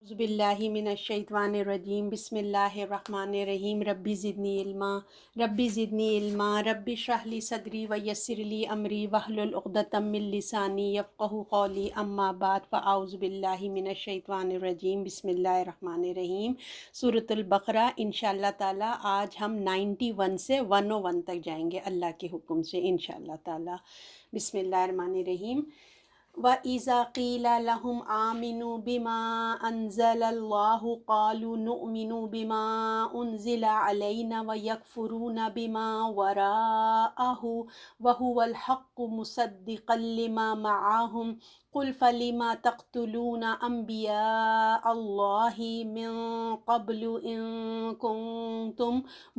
اعوذ باللہ من الشیطان الرجیم بسم اللہ الرحمن الرحیم ربی زدنی علما ربی اشرح لی صدری ویسر لی امری واحلل عقدۃ من لسانی یفقہوا قولی اما بعد فاعوذ باللہ من الشیطان الرجیم بسم اللہ الرحمن الرحیم سورۃ البقرہ انشاءاللہ تعالی آج ہم 91 سے 101 تک جائیں گے اللہ کے حکم سے انشاءاللہ تعالی۔ بسم اللہ الرحمن الرحیم۔ وَإِذَا قِيلَ لَهُمْ آمِنُوا بِمَا أَنزَلَ اللَّهُ قَالُوا نُؤْمِنُ بِمَا أُنزِلَ عَلَيْنَا وَيَكْفُرُونَ بِمَا وَرَاءَهُ وَهُوَ الْحَقُّ مُصَدِّقًا لِمَا مَعَهُمْ قُلْ فَلِمَ تَقْتُلُونَ أَنْبِيَاءَ اللَّهِ مِنْ قَبْلُ إِنْ كُنْتُمْ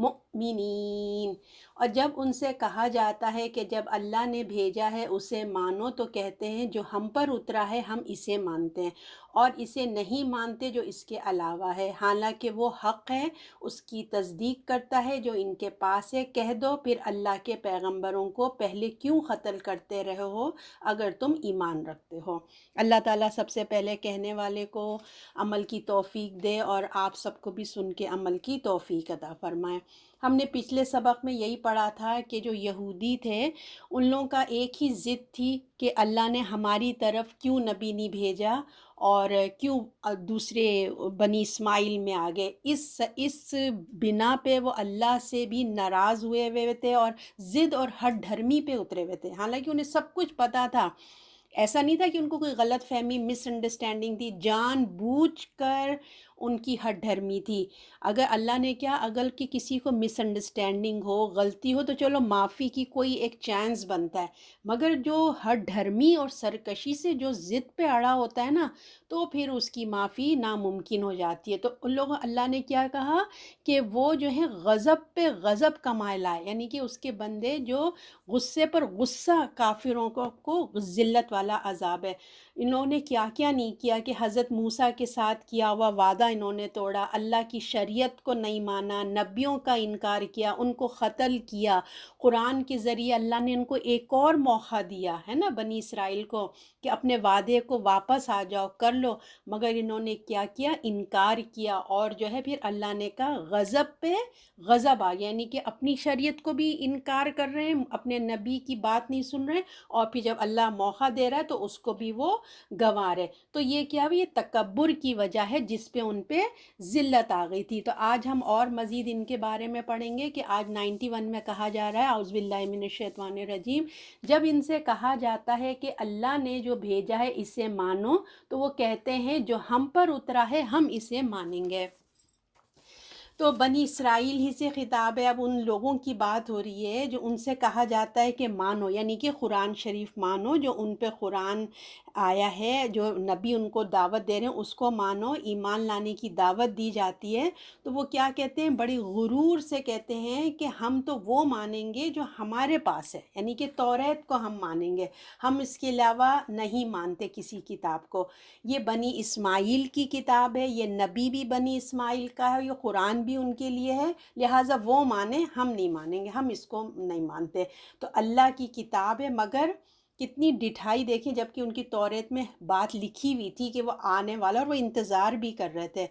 مُؤْمِنِينَ۔ اور جب ان سے کہا جاتا ہے کہ جب اللہ نے بھیجا ہے اسے مانو، تو کہتے ہیں جو ہم پر اترا ہے ہم اسے مانتے ہیں، اور اسے نہیں مانتے جو اس کے علاوہ ہے، حالانکہ وہ حق ہے، اس کی تصدیق کرتا ہے جو ان کے پاس ہے۔ کہہ دو پھر اللہ کے پیغمبروں کو پہلے کیوں قتل کرتے رہے ہو اگر تم ایمان رکھتے ہو۔ اللہ تعالیٰ سب سے پہلے کہنے والے کو عمل کی توفیق دے اور آپ سب کو بھی سن کے عمل کی توفیق عطا فرمائے۔ ہم نے پچھلے سبق میں یہی پڑھا تھا کہ جو یہودی تھے ان لوگوں کا ایک ہی ضد تھی کہ اللہ نے ہماری طرف کیوں نبی نہیں بھیجا اور کیوں دوسرے بنی اسماعیل میں آگے۔ اس بنا پہ وہ اللہ سے بھی ناراض ہوئے تھے اور ضد اور ہٹ دھرمی پہ اترے ہوئے تھے، حالانکہ انہیں سب کچھ پتہ تھا۔ ایسا نہیں تھا کہ ان کو کوئی غلط فہمی مس انڈرسٹینڈنگ تھی، جان بوجھ کر ان کی ہٹ دھرمی تھی۔ اگر اللہ نے کیا، اگر کہ کسی کو مس انڈرسٹینڈنگ ہو، غلطی ہو، تو چلو معافی کی کوئی ایک چانس بنتا ہے، مگر جو ہٹ دھرمی اور سرکشی سے جو ضد پہ اڑا ہوتا ہے نا، تو پھر اس کی معافی ناممکن ہو جاتی ہے۔ تو ان لوگوں اللہ نے کیا کہا کہ وہ جو ہے غضب پہ غضب کمائے لائے، یعنی کہ اس کے بندے جو غصے پر غصہ، کافروں کو ذلت والا عذاب ہے۔ انہوں نے کیا کیا نہیں کیا کہ حضرت موسیٰ کے ساتھ کیا ہوا وعدہ انہوں نے توڑا، اللہ کی شریعت کو نہیں مانا، نبیوں کا انکار کیا، ان کو قتل کیا۔ قرآن کے ذریعے اللہ نے ان کو ایک اور موقع دیا ہے نا بنی اسرائیل کو کہ اپنے وعدے کو واپس آ جاؤ، کر لو، مگر انہوں نے کیا کیا، انکار کیا، اور جو ہے پھر اللہ نے کہا غضب پہ غضب آ گیا، یعنی کہ اپنی شریعت کو بھی انکار کر رہے ہیں، اپنے نبی کی بات نہیں سن رہے، اور پھر جب اللہ موقع دے رہا ہے تو اس کو بھی وہ گنوا رہے۔ تو یہ کیا ہے، یہ تکبر کی وجہ ہے جس پہ ان پہ ذلت آ گئی تھی۔ تو آج ہم اور مزید ان کے بارے میں پڑھیں گے کہ آج 91 میں کہا جا رہا ہے اعوذ باللہ من الشیطان الرجیم۔ جب ان سے کہا جاتا ہے کہ اللہ نے جو بھیجا ہے اسے مانو، تو وہ کہتے ہیں جو ہم پر اترا ہے ہم اسے مانیں گے۔ تو بنی اسرائیل ہی سے خطاب ہے، اب ان لوگوں کی بات ہو رہی ہے جو ان سے کہا جاتا ہے کہ مانو، یعنی کہ قرآن شریف مانو، جو ان پہ قرآن آیا ہے، جو نبی ان کو دعوت دے رہے ہیں اس کو مانو، ایمان لانے کی دعوت دی جاتی ہے۔ تو وہ کیا کہتے ہیں، بڑی غرور سے کہتے ہیں کہ ہم تو وہ مانیں گے جو ہمارے پاس ہے، یعنی کہ توریت کو ہم مانیں گے، ہم اس کے علاوہ نہیں مانتے کسی کتاب کو۔ یہ بنی اسماعیل کی کتاب ہے، یہ نبی بھی بنی اسماعیل کا ہے، یہ قرآن بھی ان کے لیے ہے، لہٰذا وہ مانیں، ہم نہیں مانیں گے، ہم اس کو نہیں مانتے۔ تو اللہ کی کتاب ہے، مگر کتنی ڈٹھائی دیکھیں، جبکہ ان کی توریت میں بات لکھی ہوئی تھی کہ وہ آنے والا، اور وہ انتظار بھی کر رہے تھے۔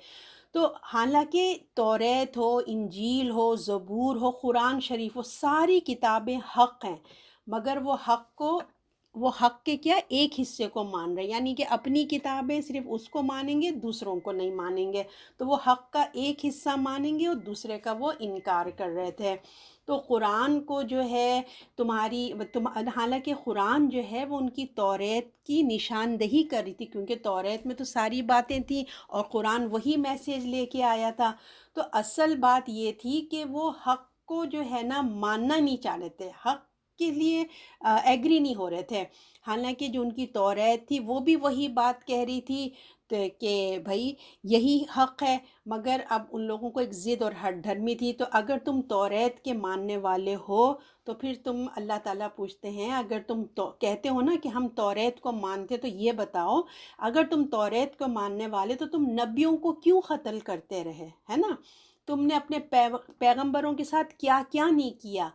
تو حالانکہ توریت ہو، انجیل ہو، زبور ہو، قرآن شریف ہو، ساری کتابیں حق ہیں، مگر وہ حق کے کیا ایک حصے کو مان رہے، یعنی کہ اپنی کتابیں صرف اس کو مانیں گے، دوسروں کو نہیں مانیں گے۔ تو وہ حق کا ایک حصہ مانیں گے اور دوسرے کا وہ انکار کر رہے تھے۔ تو قرآن کو جو ہے حالانکہ قرآن جو ہے وہ ان کی توریت کی نشاندہی کر رہی تھی، کیونکہ توریت میں تو ساری باتیں تھیں اور قرآن وہی میسیج لے کے آیا تھا۔ تو اصل بات یہ تھی کہ وہ حق کو جو ہے نا ماننا نہیں چاہ رہے تھے، حق کے لیے ایگری نہیں ہو رہے تھے، حالانکہ جو ان کی توریت تھی وہ بھی وہی بات کہہ رہی تھی کہ بھائی یہی حق ہے، مگر اب ان لوگوں کو ایک ضد اور ہٹ دھرمی تھی۔ تو اگر تم توریت کے ماننے والے ہو تو پھر تم، اللہ تعالیٰ پوچھتے ہیں، اگر تم کہتے ہو نا کہ ہم توریت کو مانتے، تو یہ بتاؤ اگر تم توریت کو ماننے والے تو تم نبیوں کو کیوں قتل کرتے رہے، ہے نا؟ تم نے اپنے پیغمبروں کے ساتھ کیا کیا نہیں کیا؟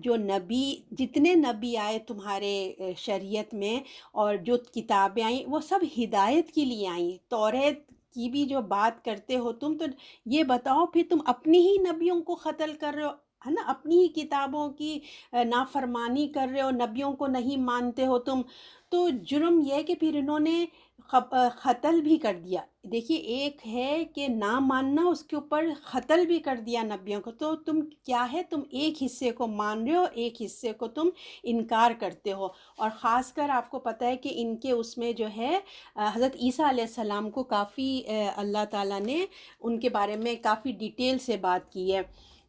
جو نبی، جتنے نبی آئے تمہارے شریعت میں اور جو کتابیں آئیں وہ سب ہدایت کے لیے آئیں۔ توریت کی بھی جو بات کرتے ہو تم، تو یہ بتاؤ پھر تم اپنی ہی نبیوں کو قتل کر رہے ہو، ہے نا، اپنی ہی کتابوں کی نافرمانی کر رہے ہو، نبیوں کو نہیں مانتے ہو تم۔ تو جرم یہ ہے کہ پھر انہوں نے قتل بھی کر دیا۔ دیکھیے ایک ہے کہ نہ ماننا، اس کے اوپر قتل بھی کر دیا نبیوں کو، تو تم کیا ہے، تم ایک حصے کو مان رہے ہو، ایک حصے کو تم انکار کرتے ہو۔ اور خاص کر آپ کو پتہ ہے کہ ان کے اس میں جو ہے حضرت عیسیٰ علیہ السلام کو کافی اللہ تعالیٰ نے ان کے بارے میں کافی ڈیٹیل سے بات کی ہے۔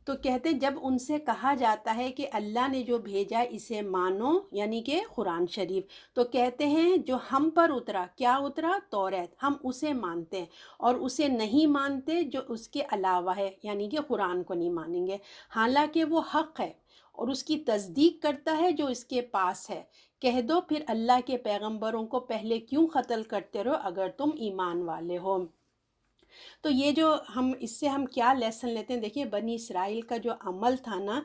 تو کہتے جب ان سے کہا جاتا ہے کہ اللہ نے جو بھیجا اسے مانو، یعنی کہ قرآن شریف، تو کہتے ہیں جو ہم پر اترا، کیا اترا؟ توریت، ہم اسے مانتے ہیں، اور اسے نہیں مانتے جو اس کے علاوہ ہے، یعنی کہ قرآن کو نہیں مانیں گے، حالانکہ وہ حق ہے، اور اس کی تصدیق کرتا ہے جو اس کے پاس ہے۔ کہہ دو پھر اللہ کے پیغمبروں کو پہلے کیوں قتل کرتے رہو اگر تم ایمان والے ہو۔ تو یہ جو اس سے ہم کیا لیسن لیتے ہیں، دیکھیے بنی اسرائیل کا جو عمل تھا نا،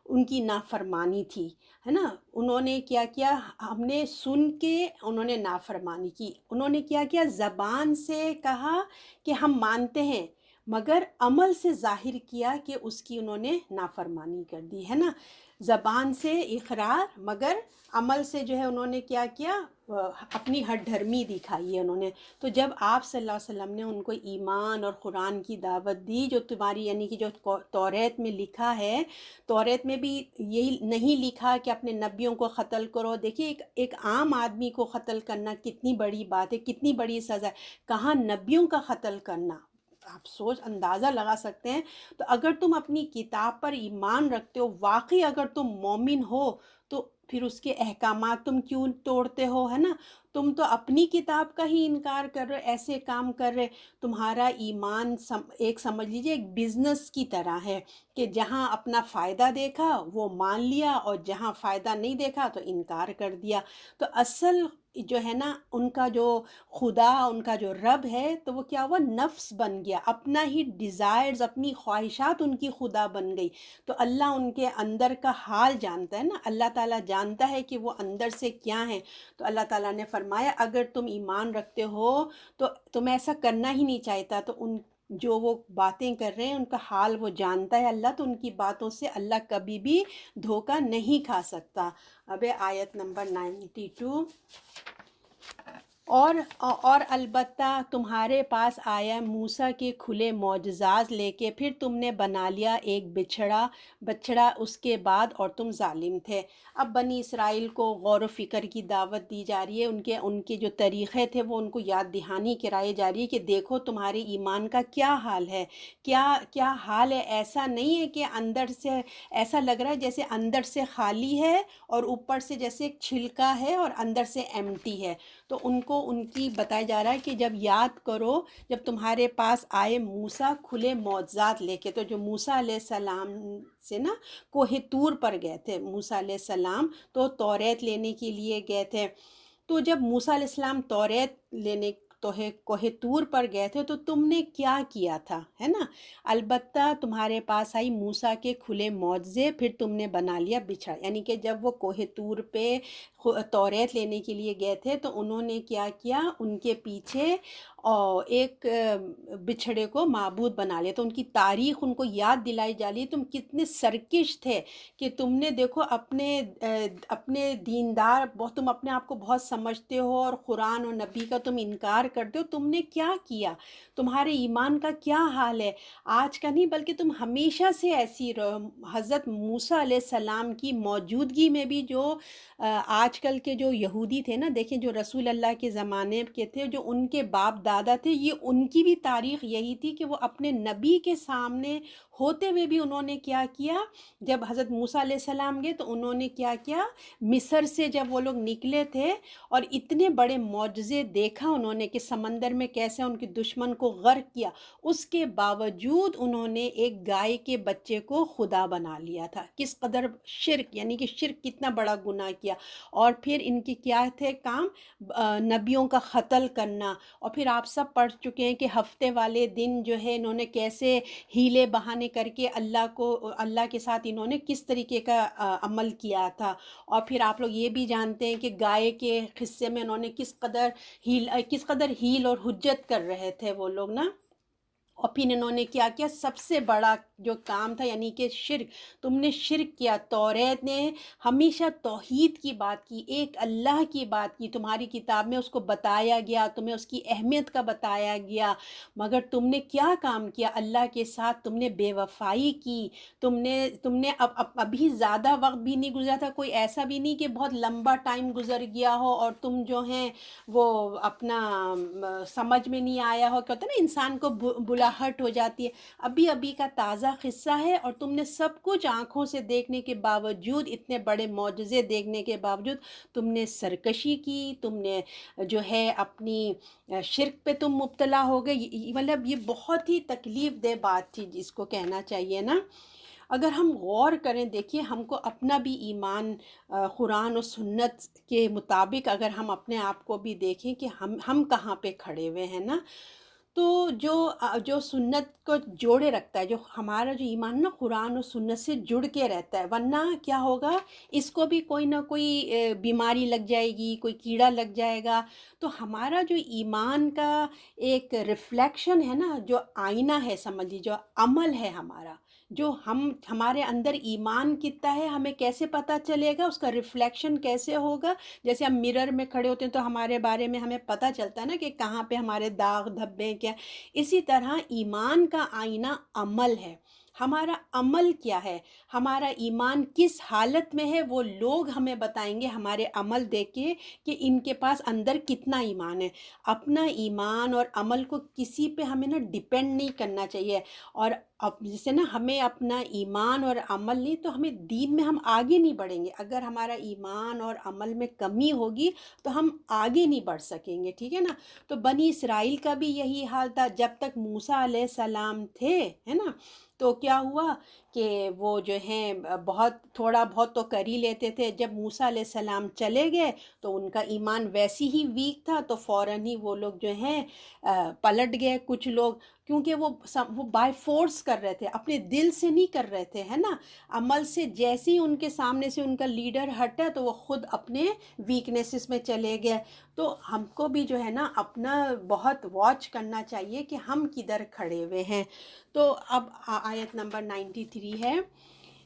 ان کی نافرمانی تھی، ہے نا، انہوں نے کیا کیا، ہم نے سن کے انہوں نے نافرمانی کی، انہوں نے کیا کیا، زبان سے کہا کہ ہم مانتے ہیں، مگر عمل سے ظاہر کیا کہ اس کی انہوں نے نافرمانی کر دی، ہے نا، زبان سے اقرار، مگر عمل سے جو ہے انہوں نے کیا کیا، اپنی ہٹ دھرمی دکھائی ہے انہوں نے۔ تو جب آپ صلی اللہ علیہ وسلم نے ان کو ایمان اور قرآن کی دعوت دی، جو تمہاری یعنی کہ جو توریت میں لکھا ہے، توریت میں بھی یہی نہیں لکھا کہ اپنے نبیوں کو قتل کرو۔ دیکھیے ایک عام آدمی کو قتل کرنا کتنی بڑی بات ہے، کتنی بڑی سزا ہے، کہاں نبیوں کا قتل کرنا، آپ سوچ اندازہ لگا سکتے ہیں۔ تو اگر تم اپنی کتاب پر ایمان رکھتے ہو، واقعی اگر تم مومن ہو، تو پھر اس کے احکامات تم کیوں توڑتے ہو، ہے نا، تم تو اپنی کتاب کا ہی انکار کر رہے، ایسے کام کر رہے۔ تمہارا ایمان ایک سمجھ لیجئے ایک بزنس کی طرح ہے، کہ جہاں اپنا فائدہ دیکھا وہ مان لیا، اور جہاں فائدہ نہیں دیکھا تو انکار کر دیا۔ تو اصل جو ہے نا ان کا جو خدا، ان کا جو رب ہے، تو وہ کیا ہوا، نفس بن گیا، اپنا ہی ڈیزائرز، اپنی خواہشات ان کی خدا بن گئی۔ تو اللہ ان کے اندر کا حال جانتا ہے نا، اللہ تعالیٰ جانتا ہے کہ وہ اندر سے کیا ہیں۔ تو اللہ تعالیٰ نے فرمایا اگر تم ایمان رکھتے ہو تو تم ایسا کرنا ہی نہیں چاہتا، تو ان جو وہ باتیں کر رہے ہیں ان کا حال وہ جانتا ہے اللہ، تو ان کی باتوں سے اللہ کبھی بھی دھوکہ نہیں کھا سکتا۔ اب آیت نمبر 92، اور البتہ تمہارے پاس آیا موسیٰ کے کھلے معجزات لے کے، پھر تم نے بنا لیا ایک بچڑا اس کے بعد، اور تم ظالم تھے۔ اب بنی اسرائیل کو غور و فکر کی دعوت دی جا رہی ہے، ان کے جو طریقے تھے وہ ان کو یاد دہانی کرائی جا رہی ہے کہ دیکھو تمہارے ایمان کا کیا حال ہے، کیا حال ہے، ایسا نہیں ہے کہ اندر سے ایسا لگ رہا ہے جیسے اندر سے خالی ہے اور اوپر سے جیسے ایک چھلکا ہے اور اندر سے ایمٹی ہے۔ تو ان کی بتایا جا رہا ہے کہ جب یاد کرو جب تمہارے پاس آئے موسیٰ کھلے معجزات لے کے، تو جو موسیٰ علیہ السلام سے نا کوہ طور پر گئے تھے موسیٰ علیہ السلام، تو توریت لینے کے لیے گئے تھے۔ تو جب موسیٰ علیہ السلام توریت لینے کوہ طور پر گئے تھے تو تم نے کیا کیا تھا، ہے نا، البتہ تمہارے پاس آئی موسیٰ کے کھلے معجزے، پھر تم نے بنا لیا بچھڑا، یعنی کہ جب وہ کوہ طور پہ توریت لینے کے لیے گئے تھے تو انہوں نے کیا کیا، ان کے پیچھے ایک بچھڑے کو معبود بنا لیا۔ تو ان کی تاریخ ان کو یاد دلائی جا رہی ہے، تم کتنے سرکش تھے کہ تم نے دیکھو اپنے دیندار، تم اپنے آپ کو بہت سمجھتے ہو اور قرآن اور نبی کا تم انکار کرتے ہو، تم نے کیا کیا، تمہارے ایمان کا کیا حال ہے، آج کا نہیں بلکہ تم ہمیشہ سے ایسی رہو۔ حضرت موسیٰ علیہ السلام کی موجودگی میں بھی جو آج کل کے جو یہودی تھے نا، دیکھیں جو رسول اللہ کے زمانے کے تھے، جو ان کے باپ دادا تھے، یہ ان کی بھی تاریخ یہی تھی کہ وہ اپنے نبی کے سامنے ہوتے ہوئے بھی انہوں نے کیا کیا، جب حضرت موسیٰ علیہ السلام گئے تو انہوں نے کیا کیا، مصر سے جب وہ لوگ نکلے تھے اور اتنے بڑے معجزے دیکھا انہوں نے کہ سمندر میں کیسے ان کے دشمن کو غرق کیا، اس کے باوجود انہوں نے ایک گائے کے بچے کو خدا بنا لیا تھا۔ کس قدر شرک، یعنی کہ شرک کتنا بڑا گناہ کیا۔ اور پھر ان کی کیا تھے کام، نبیوں کا قتل کرنا۔ اور پھر آپ سب پڑھ چکے ہیں کہ ہفتے والے دن جو ہے انہوں نے کیسے ہیلے بہانے کر کے اللہ کے ساتھ انہوں نے کس طریقے کا عمل کیا تھا، اور پھر آپ لوگ یہ بھی جانتے ہیں کہ گائے کے قصے میں انہوں نے کس قدر ہیل اور حجت کر رہے تھے وہ لوگ نا، اور پھر انہوں نے کیا کیا، سب سے بڑا جو کام تھا یعنی کہ شرک، تم نے شرک کیا۔ توریت نے ہمیشہ توحید کی بات کی، ایک اللہ کی بات کی، تمہاری کتاب میں اس کو بتایا گیا، تمہیں اس کی اہمیت کا بتایا گیا، مگر تم نے کیا کام کیا، اللہ کے ساتھ تم نے بے وفائی کی، تم نے ابھی زیادہ وقت بھی نہیں گزرا تھا، کوئی ایسا بھی نہیں کہ بہت لمبا ٹائم گزر گیا ہو اور تم جو ہیں وہ اپنا سمجھ میں نہیں آیا ہو، کہتے ہیں نا انسان کو بلاہٹ ہو جاتی ہے، ابھی ابھی کا تازہ قصہ ہے، اور تم نے سب کچھ آنکھوں سے دیکھنے کے باوجود، اتنے بڑے معجزے دیکھنے کے باوجود تم نے سرکشی کی، تم نے جو ہے اپنی شرک پہ تم مبتلا ہو گئے، مطلب یہ بہت ہی تکلیف دہ بات تھی جس کو کہنا چاہیے نا۔ اگر ہم غور کریں، دیکھیے ہم کو اپنا بھی ایمان قرآن و سنت کے مطابق اگر ہم اپنے آپ کو بھی دیکھیں کہ ہم کہاں پہ کھڑے ہوئے ہیں نا، تو جو سنت کو جوڑے رکھتا ہے، جو ہمارا جو ایمان نا قرآن و سنت سے جڑ کے رہتا ہے، ورنہ کیا ہوگا، اس کو بھی کوئی نہ کوئی بیماری لگ جائے گی، کوئی کیڑا لگ جائے گا، تو ہمارا جو ایمان کا ایک ریفلیکشن ہے نا، جو آئینہ ہے سمجھ لیجیے، جو عمل ہے ہمارا، جو ہمارے اندر ایمان کتنا ہے ہمیں کیسے پتہ چلے گا، اس کا ریفلیکشن کیسے ہوگا، جیسے ہم مرر میں کھڑے ہوتے ہیں تو ہمارے بارے میں ہمیں پتہ چلتا ہے نا کہ کہاں پہ ہمارے داغ دھبے کیا، اسی طرح ایمان کا آئینہ عمل ہے، ہمارا عمل کیا ہے، ہمارا ایمان کس حالت میں ہے، وہ لوگ ہمیں بتائیں گے ہمارے عمل دیکھ کے کہ ان کے پاس اندر کتنا ایمان ہے۔ اپنا ایمان اور عمل کو کسی پہ ہمیں نا ڈیپینڈ نہیں کرنا چاہیے، اور اب جیسے نا ہمیں اپنا ایمان اور عمل نہیں تو ہمیں دین میں ہم آگے نہیں بڑھیں گے، اگر ہمارا ایمان اور عمل میں کمی ہوگی تو ہم آگے نہیں بڑھ سکیں گے، ٹھیک ہے نا۔ تو بنی اسرائیل کا بھی یہی حال تھا، جب تک موسیٰ علیہ السلام تھے، ہے نا، تو کیا ہوا کہ وہ جو ہیں بہت تھوڑا بہت تو کر ہی لیتے تھے، جب موسیٰ علیہ السلام چلے گئے تو ان کا ایمان ویسی ہی ویک تھا، تو فوراً ہی وہ لوگ جو ہیں پلٹ گئے کچھ لوگ، کیونکہ وہ بائی فورس کر رہے تھے، اپنے دل سے نہیں کر رہے تھے، ہے نا، عمل سے، جیسے ہی ان کے سامنے سے ان کا لیڈر ہٹا تو وہ خود اپنے ویکنیسز میں چلے گئے۔ تو ہم کو بھی جو ہے نا اپنا بہت واچ کرنا چاہیے کہ ہم کدھر کھڑے ہوئے ہیں۔ تو اب آیت نمبر 93 ہے،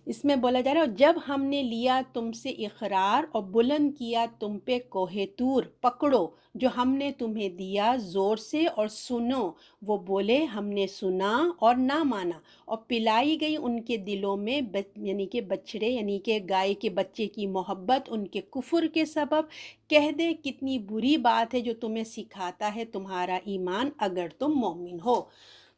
اس میں بولا جا رہا ہے، جب ہم نے لیا تم سے اقرار اور بلند کیا تم پہ کوہ طور، پکڑو جو ہم نے تمہیں دیا زور سے اور سنو، وہ بولے ہم نے سنا اور نہ مانا، اور پلائی گئی ان کے دلوں میں یعنی کہ بچڑے یعنی کہ گائے کے بچے کی محبت ان کے کفر کے سبب، کہہ دے کتنی بری بات ہے جو تمہیں سکھاتا ہے تمہارا ایمان اگر تم مومن ہو۔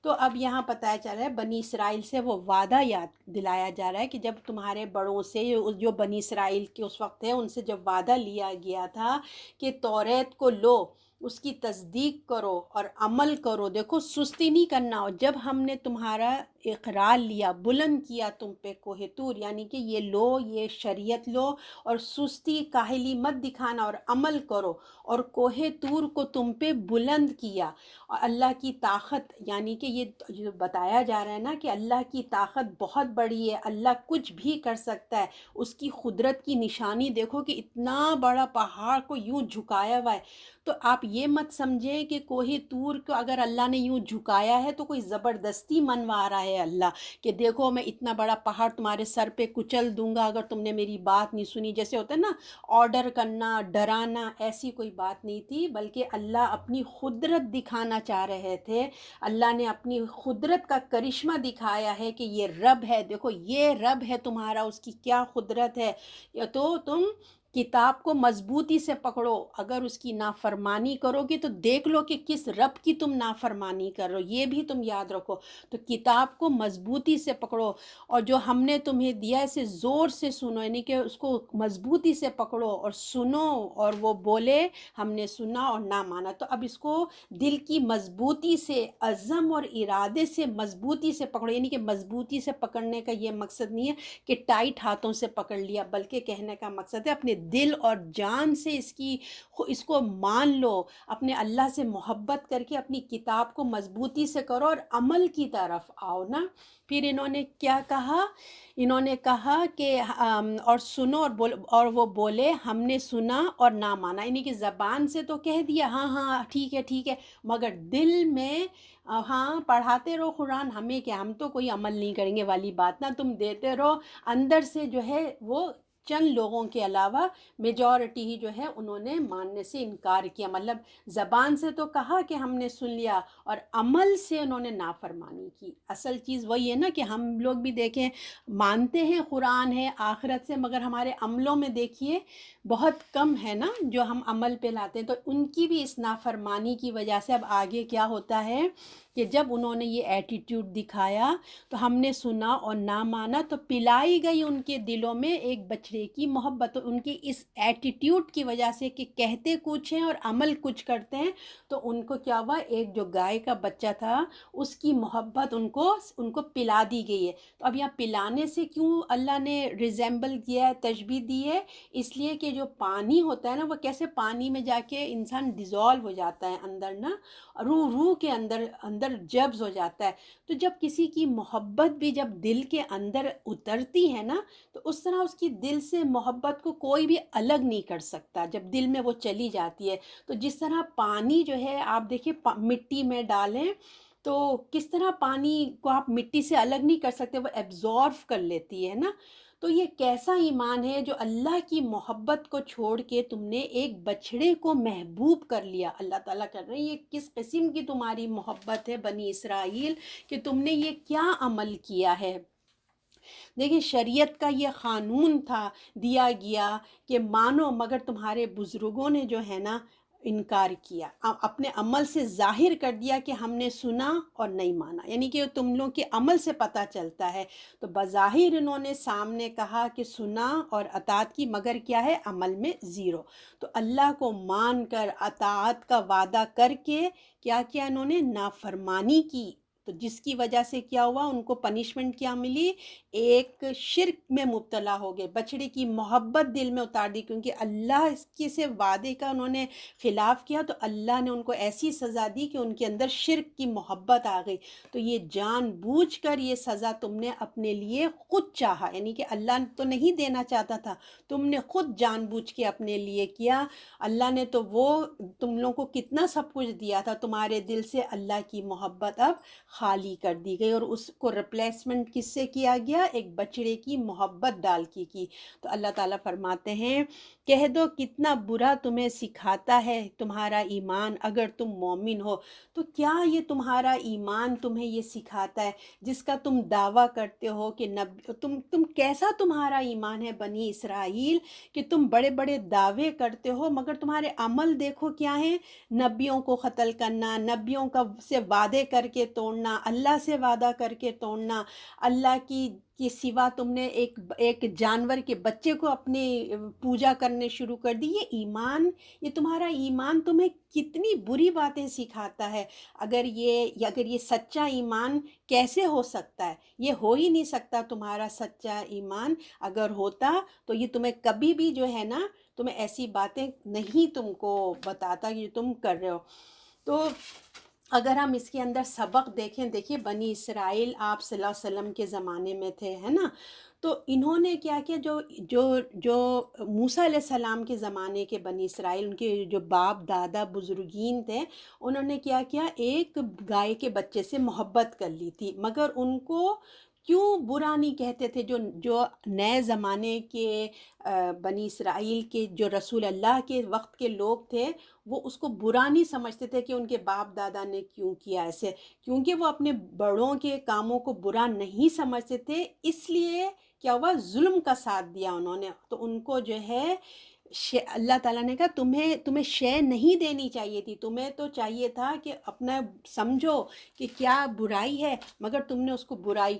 تو اب یہاں پتہ چل رہا ہے بنی اسرائیل سے وہ وعدہ یاد دلایا جا رہا ہے کہ جب تمہارے بڑوں سے، جو بنی اسرائیل کے اس وقت ہے، ان سے جب وعدہ لیا گیا تھا کہ توریت کو لو، اس کی تصدیق کرو اور عمل کرو، دیکھو سستی نہیں کرنا، اور جب ہم نے تمہارا اقرار لیا، بلند کیا تم پہ کوہ طور، یعنی کہ یہ لو، یہ شریعت لو، اور سستی کاہلی مت دکھانا اور عمل کرو، اور کوہ طور کو تم پہ بلند کیا، اور اللہ کی طاقت، یعنی کہ یہ جو بتایا جا رہا ہے نا کہ اللہ کی طاقت بہت بڑی ہے، اللہ کچھ بھی کر سکتا ہے، اس کی قدرت کی نشانی دیکھو کہ اتنا بڑا پہاڑ کو یوں جھکایا ہوا ہے، تو آپ یہ مت سمجھیں کہ کوہ طور کو اگر اللہ نے یوں جھکایا ہے تو کوئی زبردستی منوا رہا ہے اللہ، کہ دیکھو میں اتنا بڑا پہاڑ تمہارے سر پہ کچل دوں گا اگر تم نے میری بات نہیں سنی، جیسے ہوتا ہے نا آرڈر کرنا، ڈرانا، ایسی کوئی بات نہیں تھی، بلکہ اللہ اپنی قدرت دکھانا چاہ رہے تھے، اللہ نے اپنی قدرت کا کرشمہ دکھایا ہے کہ یہ رب ہے، دیکھو یہ رب ہے تمہارا، اس کی کیا قدرت ہے، تو تم کتاب کو مضبوطی سے پکڑو، اگر اس کی نافرمانی کرو گی تو دیکھ لو کہ کس رب کی تم نافرمانی کر رہو، یہ بھی تم یاد رکھو، تو کتاب کو مضبوطی سے پکڑو، اور جو ہم نے تمہیں دیا اسے زور سے سنو، یعنی کہ اس کو مضبوطی سے پکڑو اور سنو، اور وہ بولے ہم نے سنا اور نہ مانا، تو اب اس کو دل کی مضبوطی سے، عزم اور ارادے سے مضبوطی سے پکڑو، یعنی کہ مضبوطی سے پکڑنے کا یہ مقصد نہیں ہے کہ ٹائٹ ہاتھوں سے پکڑ لیا، بلکہ کہنے کا مقصد ہے اپنے دل اور جان سے اس کو مان لو، اپنے اللہ سے محبت کر کے اپنی کتاب کو مضبوطی سے کرو اور عمل کی طرف آؤ نا۔ پھر انہوں نے کیا کہا؟ انہوں نے کہا کہ اور سنو اور وہ بولے ہم نے سنا اور نہ مانا، یعنی کہ زبان سے تو کہہ دیا ہاں ہاں ٹھیک ہے ٹھیک ہے، مگر دل میں ہاں پڑھاتے رہو قرآن، ہمیں کیا، ہم تو کوئی عمل نہیں کریں گے والی بات نہ، تم دیتے رہو، اندر سے جو ہے وہ چند لوگوں کے علاوہ میجورٹی ہی جو ہے انہوں نے ماننے سے انکار کیا، مطلب زبان سے تو کہا کہ ہم نے سن لیا اور عمل سے انہوں نے نافرمانی کی۔ اصل چیز وہی ہے نا کہ ہم لوگ بھی دیکھیں مانتے ہیں قرآن ہے آخرت سے، مگر ہمارے عملوں میں دیکھیے بہت کم ہے نا جو ہم عمل پہ لاتے ہیں، تو ان کی بھی اس نافرمانی کی وجہ سے اب آگے کیا ہوتا ہے کہ جب انہوں نے یہ ایٹیٹیوڈ دکھایا تو ہم نے سنا اور نہ مانا، تو پلائی گئی ان کے دلوں میں ایک بچڑے کی محبت، تو ان کی اس ایٹیٹیوڈ کی وجہ سے کہ کہتے کچھ ہیں اور عمل کچھ کرتے ہیں، تو ان کو کیا ہوا، ایک جو گائے کا بچہ تھا اس کی محبت ان کو پلا دی گئی ہے۔ تو اب یہاں پلانے سے کیوں اللہ نے ریزیمبل کیا ہے، تشبیہ دی ہے، اس لیے کہ جو پانی ہوتا ہے نا وہ کیسے پانی میں جا کے انسان ڈیزولو ہو جاتا ہے اندر نا، روح کے اندر جبز ہو جاتا ہے، تو جب کسی کی محبت بھی جب دل کے اندر اترتی ہے نا، تو اس طرح اس کی دل سے محبت کو کوئی بھی الگ نہیں کر سکتا جب دل میں وہ چلی جاتی ہے۔ تو جس طرح پانی جو ہے آپ دیکھیں مٹی میں ڈالیں تو کس طرح پانی کو آپ مٹی سے الگ نہیں کر سکتے، وہ ایبزارو کر لیتی ہے نا۔ تو یہ کیسا ایمان ہے جو اللہ کی محبت کو چھوڑ کے تم نے ایک بچھڑے کو محبوب کر لیا۔ اللہ تعالیٰ کر رہے ہیں یہ کس قسم کی تمہاری محبت ہے بنی اسرائیل کہ تم نے یہ کیا عمل کیا ہے۔ دیکھیں شریعت کا یہ قانون تھا دیا گیا کہ مانو، مگر تمہارے بزرگوں نے جو ہے نا انکار کیا، اپنے عمل سے ظاہر کر دیا کہ ہم نے سنا اور نہیں مانا، یعنی کہ تم لوگ کے عمل سے پتہ چلتا ہے۔ تو بظاہر انہوں نے سامنے کہا کہ سنا اور اطاعت کی، مگر کیا ہے عمل میں زیرو۔ تو اللہ کو مان کر اطاعت کا وعدہ کر کے کیا کیا انہوں نے، نافرمانی کی، تو جس کی وجہ سے کیا ہوا، ان کو پنشمنٹ کیا ملی، ایک شرک میں مبتلا ہو گئے، بچڑے کی محبت دل میں اتار دی، کیونکہ اللہ اس کے سے وعدے کا انہوں نے خلاف کیا تو اللہ نے ان کو ایسی سزا دی کہ ان کے اندر شرک کی محبت آ گئی۔ تو یہ جان بوجھ کر یہ سزا تم نے اپنے لیے خود چاہا، یعنی کہ اللہ تو نہیں دینا چاہتا تھا، تم نے خود جان بوجھ کے اپنے لیے کیا۔ اللہ نے تو وہ تم لوگوں کو کتنا سب کچھ دیا تھا، تمہارے دل سے اللہ کی محبت اب خالی کر دی گئی، اور اس کو ریپلیسمنٹ کس سے کیا گیا، ایک بچڑے کی محبت ڈال کی۔ تو اللہ تعالیٰ فرماتے ہیں کہہ دو کتنا برا تمہیں سکھاتا ہے تمہارا ایمان اگر تم مومن ہو۔ تو کیا یہ تمہارا ایمان تمہیں یہ سکھاتا ہے جس کا تم دعویٰ کرتے ہو کہ تم کیسا تمہارا ایمان ہے بنی اسرائیل کہ تم بڑے بڑے دعوے کرتے ہو مگر تمہارے عمل دیکھو کیا ہیں، نبیوں کو قتل کرنا، نبیوں کا سے وعدے کر کے توڑنا، اللہ سے وعدہ کر کے توڑنا، اللہ کی سوا تم نے ایک جانور کے بچے کو اپنی پوجا کرنے شروع کر دی۔ یہ تمہارا ایمان تمہیں کتنی بری باتیں سکھاتا ہے۔ اگر یہ سچا ایمان کیسے ہو سکتا ہے، یہ ہو ہی نہیں سکتا تمہارا سچا ایمان، اگر ہوتا تو یہ تمہیں کبھی بھی جو ہے نا تمہیں ایسی باتیں نہیں تم کو بتاتا کہ تم کر رہے ہو۔ تو اگر ہم اس کے اندر سبق دیکھیں بنی اسرائیل آپ صلی اللہ علیہ وسلم کے زمانے میں تھے ہے نا، تو انہوں نے کیا کیا، جو موسیٰ علیہ السلام کے زمانے کے بنی اسرائیل، ان کے جو باپ دادا بزرگین تھے، انہوں نے کیا کیا، ایک گائے کے بچے سے محبت کر لی تھی، مگر ان کو کیوں برا نہیں کہتے تھے، جو نئے زمانے کے بنی اسرائیل کے جو رسول اللہ کے وقت کے لوگ تھے وہ اس کو برا نہیں سمجھتے تھے کہ ان کے باپ دادا نے کیوں کیا ایسے، کیونکہ وہ اپنے بڑوں کے کاموں کو برا نہیں سمجھتے تھے، اس لیے کیا ہوا، ظلم کا ساتھ دیا انہوں نے۔ تو ان کو جو ہے اللہ تعالیٰ نے کہا تمہیں شے نہیں دینی چاہیے تھی، تمہیں تو چاہیے تھا کہ اپنا سمجھو کہ کیا برائی ہے، مگر تم نے اس کو برائی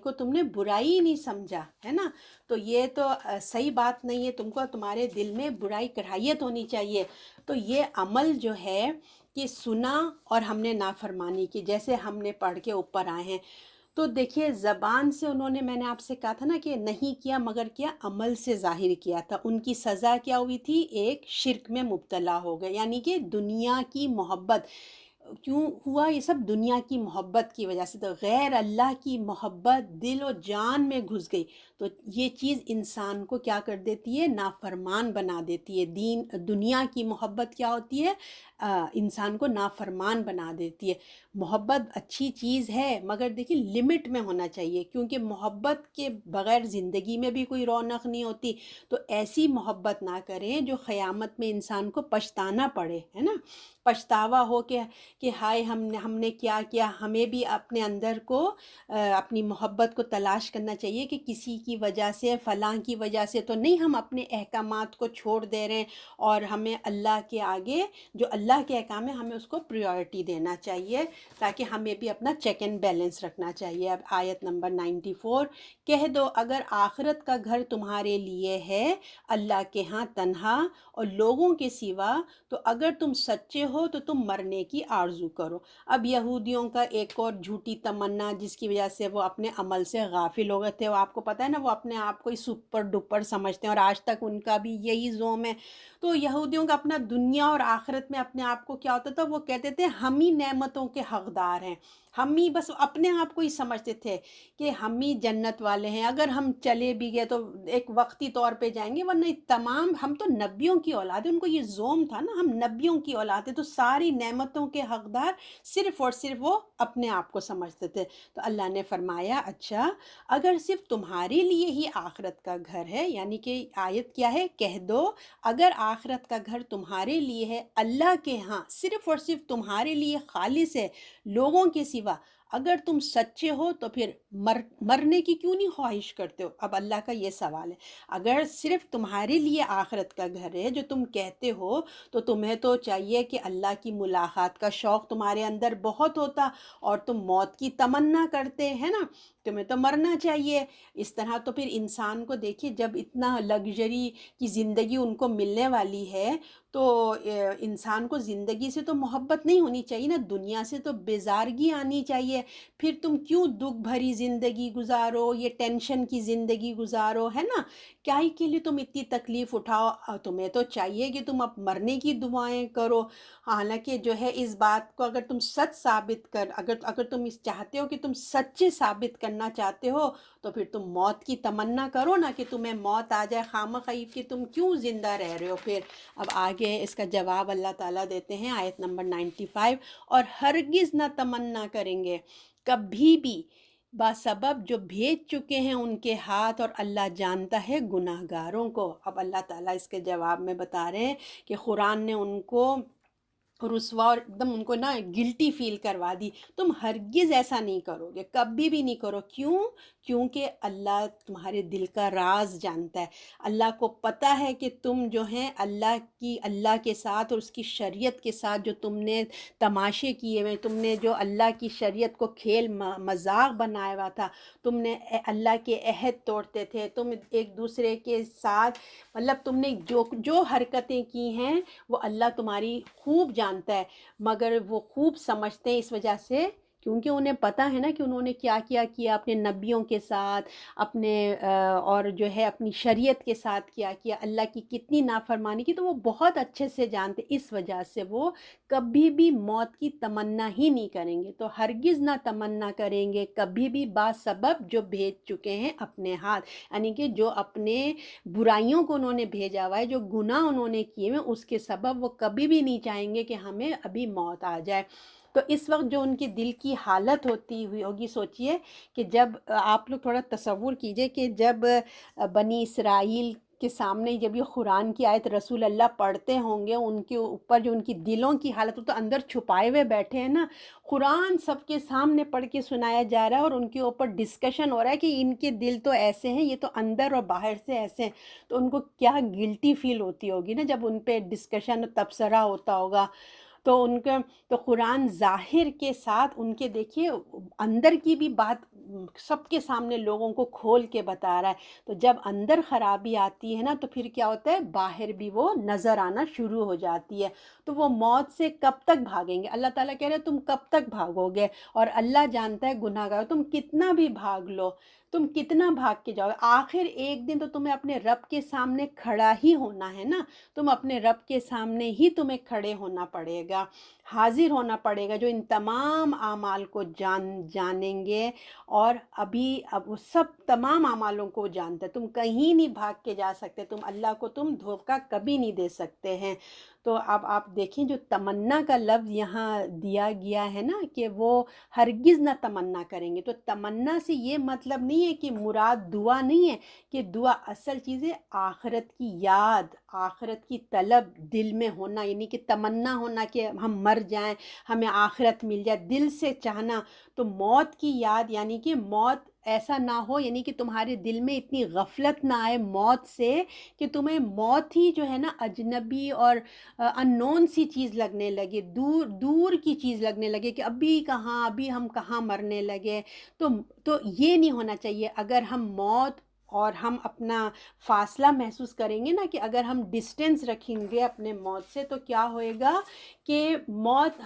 ہی نہیں سمجھا ہے نا۔ تو یہ تو صحیح بات نہیں ہے، تم کو تمہارے دل میں برائی کراہیت ہونی چاہیے۔ تو یہ عمل جو ہے کہ سنا اور ہم نے نافرمانی کی، جیسے ہم نے پڑھ کے اوپر آئے ہیں، تو دیکھیے زبان سے انہوں نے، میں نے آپ سے کہا تھا نا کہ نہیں کیا مگر کیا عمل سے ظاہر کیا تھا، ان کی سزا کیا ہوئی تھی؟ ایک شرک میں مبتلا ہو گئے، یعنی کہ دنیا کی محبت، کیوں ہوا یہ سب؟ دنیا کی محبت کی وجہ سے، تو غیر اللہ کی محبت دل و جان میں گھس گئی، تو یہ چیز انسان کو کیا کر دیتی ہے؟ نافرمان بنا دیتی ہے۔ دنیا کی محبت کیا ہوتی ہے؟ انسان کو نافرمان بنا دیتی ہے۔ محبت اچھی چیز ہے مگر دیکھیں لمٹ میں ہونا چاہیے، کیونکہ محبت کے بغیر زندگی میں بھی کوئی رونق نہیں ہوتی، تو ایسی محبت نہ کریں جو قیامت میں انسان کو پچھتانا پڑے، ہے نا، پچھتاوا ہو کہ ہائے ہم نے کیا کیا۔ ہمیں بھی اپنے اندر کو اپنی محبت کو تلاش کرنا چاہیے کہ کسی کی وجہ سے، فلاں کی وجہ سے تو نہیں ہم اپنے احکامات کو چھوڑ دے رہے ہیں، اور ہمیں اللہ کے آگے جو اللہ کے احکام ہے ہمیں اس کو پریورٹی دینا چاہیے، تاکہ ہمیں بھی اپنا چیک اینڈ بیلنس رکھنا چاہیے۔ اب آیت نمبر 94، کہہ دو اگر آخرت کا گھر تمہارے لیے ہے اللہ کے ہاں تنہا اور لوگوں کے سوا، تو اگر تم سچے ہو تو تم مرنے کی آرزو کرو۔ اب یہودیوں کا ایک اور جھوٹی تمنا جس کی وجہ سے وہ اپنے عمل سے غافل ہو گئے تھے، وہ آپ کو پتہ ہے نا، وہ اپنے آپ کو ہی سپر ڈپر سمجھتے ہیں، اور آج تک ان کا بھی یہی زوم ہے۔ تو یہودیوں کا اپنا دنیا اور آخرت میں اپنے آپ کو کیا ہوتا تھا؟ وہ کہتے تھے ہم ہی نعمتوں کے حقدار ہیں، ہم ہی بس اپنے آپ کو ہی سمجھتے تھے کہ ہم ہی جنت والے ہیں، اگر ہم چلے بھی گئے تو ایک وقتی طور پہ جائیں گے، ورنہ تمام ہم تو نبیوں کی اولاد ہیں۔ ان کو یہ زوم تھا نا، ہم نبیوں کی اولاد ہیں، تو ساری نعمتوں کے حقدار صرف اور صرف وہ اپنے آپ کو سمجھتے تھے۔ تو اللہ نے فرمایا اچھا اگر صرف تمہارے لیے ہی آخرت کا گھر ہے، یعنی کہ آیت کیا ہے؟ کہہ دو اگر آخرت کا گھر تمہارے لیے ہے اللہ کے ہاں، صرف اور صرف تمہارے لیے خالص ہے، لوگوں کے سوا، اگر تم سچے ہو تو پھر مرنے کی کیوں نہیں خواہش کرتے ہو؟ اب اللہ کا یہ سوال ہے، اگر صرف تمہارے لیے آخرت کا گھر ہے جو تم کہتے ہو، تو تمہیں تو چاہیے کہ اللہ کی ملاقات کا شوق تمہارے اندر بہت ہوتا، اور تم موت کی تمنا کرتے ہیں نا، تمہیں تو مرنا چاہیے۔ اس طرح تو پھر انسان کو دیکھیے، جب اتنا لگژری کی زندگی ان کو ملنے والی ہے، تو انسان کو زندگی سے تو محبت نہیں ہونی چاہیے نا، دنیا سے تو بیزارگی آنی چاہیے۔ پھر تم کیوں دکھ بھری زندگی گزارو، یہ ٹینشن کی زندگی گزارو، ہے نا، کیا ہی کے لیے تم اتنی تکلیف اٹھاؤ؟ تمہیں تو چاہیے کہ تم اب مرنے کی دعائیں کرو۔ حالانکہ جو ہے اس بات کو اگر تم سچ ثابت اگر تم اس چاہتے ہو کہ تم سچے ثابت کرنا چاہتے ہو، تو پھر تم موت کی تمنا کرو نا، کہ تمہیں موت آ جائے خامخواہ، کہ تم کیوں زندہ رہ رہے ہو پھر۔ اب آگے اس کا جواب اللہ تعالیٰ دیتے ہیں آیت نمبر 95، اور ہرگز نہ تمنا کریں گے کبھی بھی باسبب جو بھیج چکے ہیں ان کے ہاتھ، اور اللہ جانتا ہے گناہ گاروں کو۔ اب اللہ تعالیٰ اس کے جواب میں بتا رہے ہیں کہ قرآن نے ان کو رسوا اور ایک دم ان کو نا گلٹی فیل کروا دی، تم ہرگز ایسا نہیں کرو گے، کبھی بھی نہیں کرو۔ کیوں؟ کیونکہ اللہ تمہارے دل کا راز جانتا ہے، اللہ کو پتہ ہے کہ تم جو ہیں اللہ کے ساتھ اور اس کی شریعت کے ساتھ جو تم نے تماشے کیے ہوئے، تم نے جو اللہ کی شریعت کو کھیل مذاق بنایا ہوا تھا، تم نے اللہ کے عہد توڑتے تھے، تم ایک دوسرے کے ساتھ مطلب تم نے جو حرکتیں کی ہیں وہ اللہ تمہاری خوب جانتا ہے، مگر وہ خوب سمجھتے ہیں اس وجہ سے کیونکہ انہیں پتہ ہے نا کہ انہوں نے کیا کیا کیا اپنے نبیوں کے ساتھ، اپنے اور جو ہے اپنی شریعت کے ساتھ کیا کیا، اللہ کی کتنی نافرمانی کی، تو وہ بہت اچھے سے جانتے، اس وجہ سے وہ کبھی بھی موت کی تمنا ہی نہیں کریں گے۔ تو ہرگز نہ تمنا کریں گے کبھی بھی باسبب جو بھیج چکے ہیں اپنے ہاتھ، یعنی کہ جو اپنے برائیوں کو انہوں نے بھیجا ہوا ہے، جو گناہ انہوں نے کیے ہوئے، اس کے سبب وہ کبھی بھی نہیں چاہیں گے کہ ہمیں ابھی موت آ جائے۔ تو اس وقت جو ان کے دل کی حالت ہوتی ہوئی ہوگی، سوچئے کہ جب آپ لوگ تھوڑا تصور کیجئے کہ جب بنی اسرائیل کے سامنے جب یہ قرآن کی آیت رسول اللہ پڑھتے ہوں گے، ان کے اوپر جو ان کی دلوں کی حالت، تو اندر چھپائے ہوئے بیٹھے ہیں نا، قرآن سب کے سامنے پڑھ کے سنایا جا رہا ہے، اور ان کے اوپر ڈسکشن ہو رہا ہے کہ ان کے دل تو ایسے ہیں، یہ تو اندر اور باہر سے ایسے ہیں، تو ان کو کیا گلٹی فیل ہوتی ہوگی نا جب ان پہ ڈسکشن تبصرہ ہوتا ہوگا۔ تو ان کا تو قرآن ظاہر کے ساتھ ان کے دیکھیے اندر کی بھی بات سب کے سامنے لوگوں کو کھول کے بتا رہا ہے۔ تو جب اندر خرابی آتی ہے نا تو پھر کیا ہوتا ہے، باہر بھی وہ نظر آنا شروع ہو جاتی ہے۔ تو وہ موت سے کب تک بھاگیں گے؟ اللہ تعالیٰ کہہ رہے ہیں تم کب تک بھاگو گے؟ اور اللہ جانتا ہے گناہ گار تم کتنا بھی بھاگ لو، تم کتنا بھاگ کے جاؤ گے، آخر ایک دن تو تمہیں اپنے رب کے سامنے کھڑا ہی ہونا ہے نا۔ تم اپنے رب کے سامنے ہی تمہیں کھڑے ہونا پڑے گا، حاضر ہونا پڑے گا، جو ان تمام اعمال کو جانیں گے۔ اور اب وہ سب تمام اعمالوں کو جانتا ہے، تم کہیں نہیں بھاگ کے جا سکتے، تم اللہ کو تم دھوکہ کبھی نہیں دے سکتے ہیں۔ تو اب آپ دیکھیں جو تمنا کا لفظ یہاں دیا گیا ہے نا کہ وہ ہرگز نہ تمنا کریں گے، تو تمنا سے یہ مطلب نہیں ہے کہ مراد دعا نہیں ہے، کہ دعا اصل چیز ہے آخرت کی یاد، آخرت کی طلب دل میں ہونا، یعنی کہ تمنا ہونا کہ ہم مر جائیں، ہمیں آخرت مل جائے، دل سے چاہنا۔ تو موت کی یاد یعنی کہ موت ایسا نہ ہو، یعنی کہ تمہارے دل میں اتنی غفلت نہ آئے موت سے کہ تمہیں موت ہی جو ہے نا اجنبی اور ان نون سی چیز لگنے لگے، دور دور کی چیز لگنے لگے کہ ابھی ہم کہاں مرنے لگے۔ تو یہ نہیں ہونا چاہیے۔ اگر ہم موت اور ہم اپنا فاصلہ محسوس کریں گے نا، کہ اگر ہم ڈسٹینس رکھیں گے اپنے موت سے، تو کیا ہوئے گا کہ موت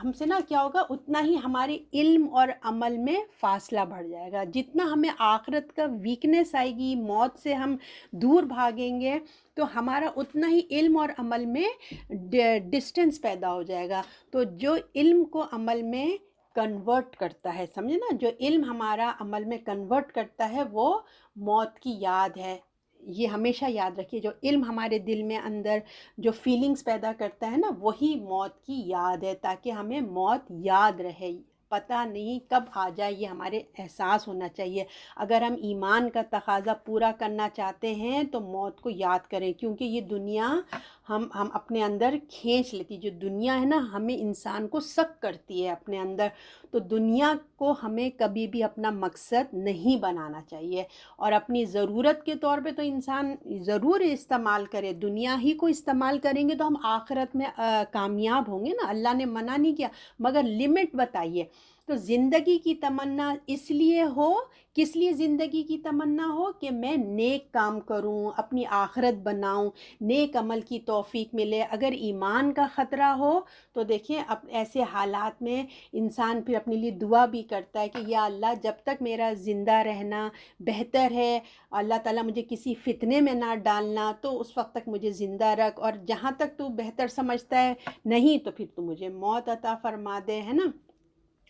ہم سے نا کیا ہوگا، اتنا ہی ہمارے علم اور عمل میں فاصلہ بڑھ جائے گا۔ جتنا ہمیں آخرت کا ویکنیس آئے گی، موت سے ہم دور بھاگیں گے، تو ہمارا اتنا ہی علم اور عمل میں ڈسٹینس پیدا ہو جائے گا۔ تو جو علم کو عمل میں کنورٹ کرتا ہے، سمجھے نا، جو علم ہمارا عمل میں کنورٹ کرتا ہے وہ موت کی یاد ہے۔ یہ ہمیشہ یاد رکھیے، جو علم ہمارے دل میں اندر جو فیلنگز پیدا کرتا ہے نا، وہی موت کی یاد ہے، تاکہ ہمیں موت یاد رہے، پتہ نہیں کب آ جائے، یہ ہمارے احساس ہونا چاہیے۔ اگر ہم ایمان کا تقاضا پورا کرنا چاہتے ہیں تو موت کو یاد کریں، کیونکہ یہ دنیا ہم اپنے اندر کھینچ لیتی، جو دنیا ہے نا ہمیں انسان کو سک کرتی ہے اپنے اندر۔ تو دنیا کو ہمیں کبھی بھی اپنا مقصد نہیں بنانا چاہیے، اور اپنی ضرورت کے طور پہ تو انسان ضرور استعمال کرے، دنیا ہی کو استعمال کریں گے تو ہم آخرت میں کامیاب ہوں گے نا، اللہ نے منع نہیں کیا، مگر لمٹ بتائیے۔ تو زندگی کی تمنا اس لیے ہو، کس لیے زندگی کی تمنا ہو، کہ میں نیک کام کروں، اپنی آخرت بناؤں، نیک عمل کی توفیق ملے۔ اگر ایمان کا خطرہ ہو تو دیکھیں اب ایسے حالات میں انسان پھر اپنے لیے دعا بھی کرتا ہے کہ یا اللہ جب تک میرا زندہ رہنا بہتر ہے، اللہ تعالیٰ مجھے کسی فتنے میں نہ ڈالنا، تو اس وقت تک مجھے زندہ رکھ، اور جہاں تک تو بہتر سمجھتا ہے نہیں تو پھر تو مجھے موت عطا فرما دے، ہے نا۔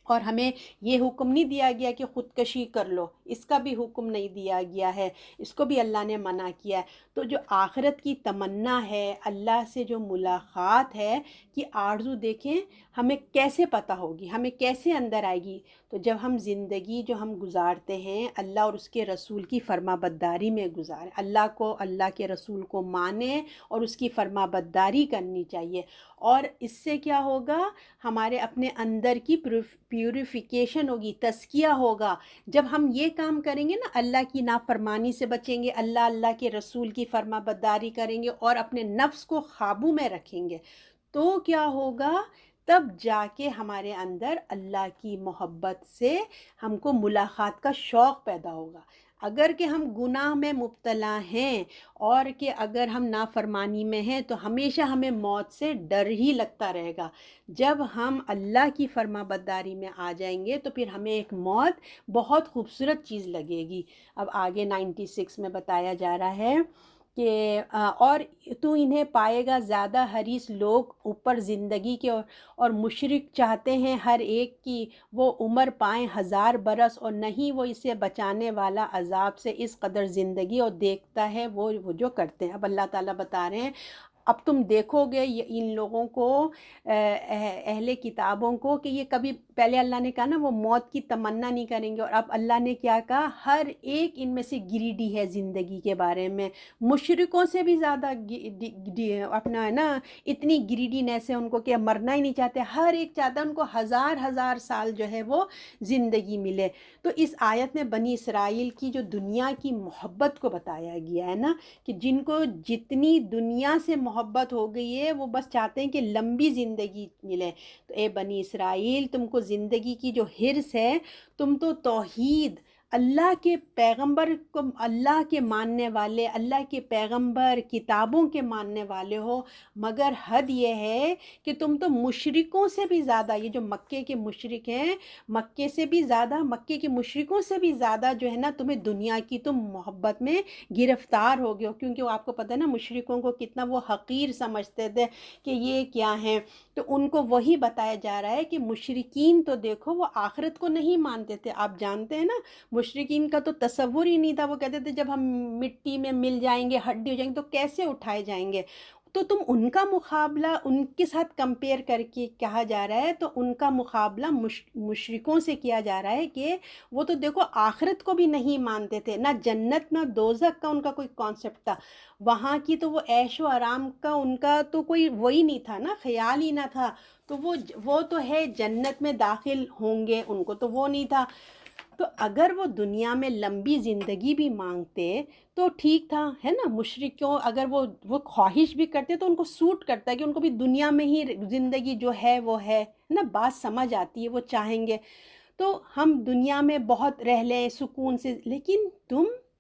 اور ہمیں یہ حکم نہیں دیا گیا کہ خودکشی کر لو، اس کا بھی حکم نہیں دیا گیا ہے، اس کو بھی اللہ نے منع کیا ہے۔ تو جو آخرت کی تمنا ہے، اللہ سے جو ملاقات ہے کہ آرزو، دیکھیں ہمیں کیسے پتہ ہوگی، ہمیں کیسے اندر آئے گی؟ تو جب ہم زندگی جو ہم گزارتے ہیں اللہ اور اس کے رسول کی فرما برداری میں گزاریں، اللہ کو، اللہ کے رسول کو مانیں اور اس کی فرما برداری کرنی چاہیے۔ اور اس سے کیا ہوگا، ہمارے اپنے اندر کی پیوریفیکیشن ہوگی، تزکیہ ہوگا۔ جب ہم یہ کام کریں گے نا، اللہ کی نافرمانی سے بچیں گے، اللہ کے رسول کی فرما برداری کریں گے اور اپنے نفس کو قابو میں رکھیں گے، تو کیا ہوگا، تب جا کے ہمارے اندر اللہ کی محبت سے ہم کو ملاقات کا شوق پیدا ہوگا۔ اگر کہ ہم گناہ میں مبتلا ہیں اور کہ اگر ہم نافرمانی میں ہیں تو ہمیشہ ہمیں موت سے ڈر ہی لگتا رہے گا۔ جب ہم اللہ کی فرما برداری میں آ جائیں گے تو پھر ہمیں ایک موت بہت خوبصورت چیز لگے گی۔ اب آگے 96 میں بتایا جا رہا ہے کہ اور تو انہیں پائے گا زیادہ حریص لوگ اوپر زندگی کے، اور مشرک چاہتے ہیں ہر ایک کی وہ عمر پائیں 1000 برس، اور نہیں وہ اسے بچانے والا عذاب سے اس قدر زندگی، اور دیکھتا ہے وہ جو کرتے ہیں۔ اب اللہ تعالیٰ بتا رہے ہیں اب تم دیکھو گے ان لوگوں کو، اہل کتابوں کو، کہ یہ کبھی، پہلے اللہ نے کہا نا وہ موت کی تمنا نہیں کریں گے، اور اب اللہ نے کیا کہا، ہر ایک ان میں سے گریڈی ہے زندگی کے بارے میں، مشرکوں سے بھی زیادہ اپنا ہے نا، اتنی گریڈینیس ہے ان کو کہ مرنا ہی نہیں چاہتے، ہر ایک چاہتا ہے ان کو 1000 سال جو ہے وہ زندگی ملے۔ تو اس آیت میں بنی اسرائیل کی جو دنیا کی محبت کو بتایا گیا ہے نا، کہ جن کو جتنی دنیا سے محبت ہو گئی ہے وہ بس چاہتے ہیں کہ لمبی زندگی ملے۔ تو اے بنی اسرائیل، تم کو زندگی کی جو حرص ہے، تم تو توحید، اللہ کے پیغمبر کو، اللہ کے ماننے والے، اللہ کے پیغمبر کتابوں کے ماننے والے ہو، مگر حد یہ ہے کہ تم تو مشرکوں سے بھی زیادہ، یہ جو مکے کے مشرک ہیں، مکے سے بھی زیادہ، مکے کے مشرکوں سے بھی زیادہ جو ہے نا تمہیں دنیا کی تم محبت میں گرفتار ہو گئے ہو، کیونکہ وہ آپ کو پتہ ہے نا مشرکوں کو کتنا وہ حقیر سمجھتے تھے کہ یہ کیا ہیں. تو ان کو وہی بتایا جا رہا ہے کہ مشرکین تو دیکھو وہ آخرت کو نہیں مانتے تھے. آپ جانتے ہیں نا مشرکین کا تو تصور ہی نہیں تھا، وہ کہتے تھے جب ہم مٹی میں مل جائیں گے، ہڈی ہو جائیں گے تو کیسے اٹھائے جائیں گے. تو تم ان کا مقابلہ ان کے ساتھ کمپیئر کر کے کہا جا رہا ہے، تو ان کا مقابلہ مشرکوں سے کیا جا رہا ہے کہ وہ تو دیکھو آخرت کو بھی نہیں مانتے تھے، نہ جنت نہ دوزخ کا ان کا کوئی کانسیپٹ تھا. وہاں کی تو وہ عیش و آرام کا ان کا تو کوئی وہی نہیں تھا نا، خیال ہی نہ تھا. تو وہ تو ہے جنت میں داخل ہوں گے، ان کو تو وہ نہیں تھا. تو اگر وہ دنیا میں لمبی زندگی بھی مانگتے تو ٹھیک تھا، ہے نا. مشرکوں اگر وہ خواہش بھی کرتے تو ان کو سوٹ کرتا ہے کہ ان کو بھی دنیا میں ہی زندگی جو ہے وہ ہے نا، بات سمجھ آتی ہے، وہ چاہیں گے تو ہم دنیا میں بہت رہ لیں سکون سے.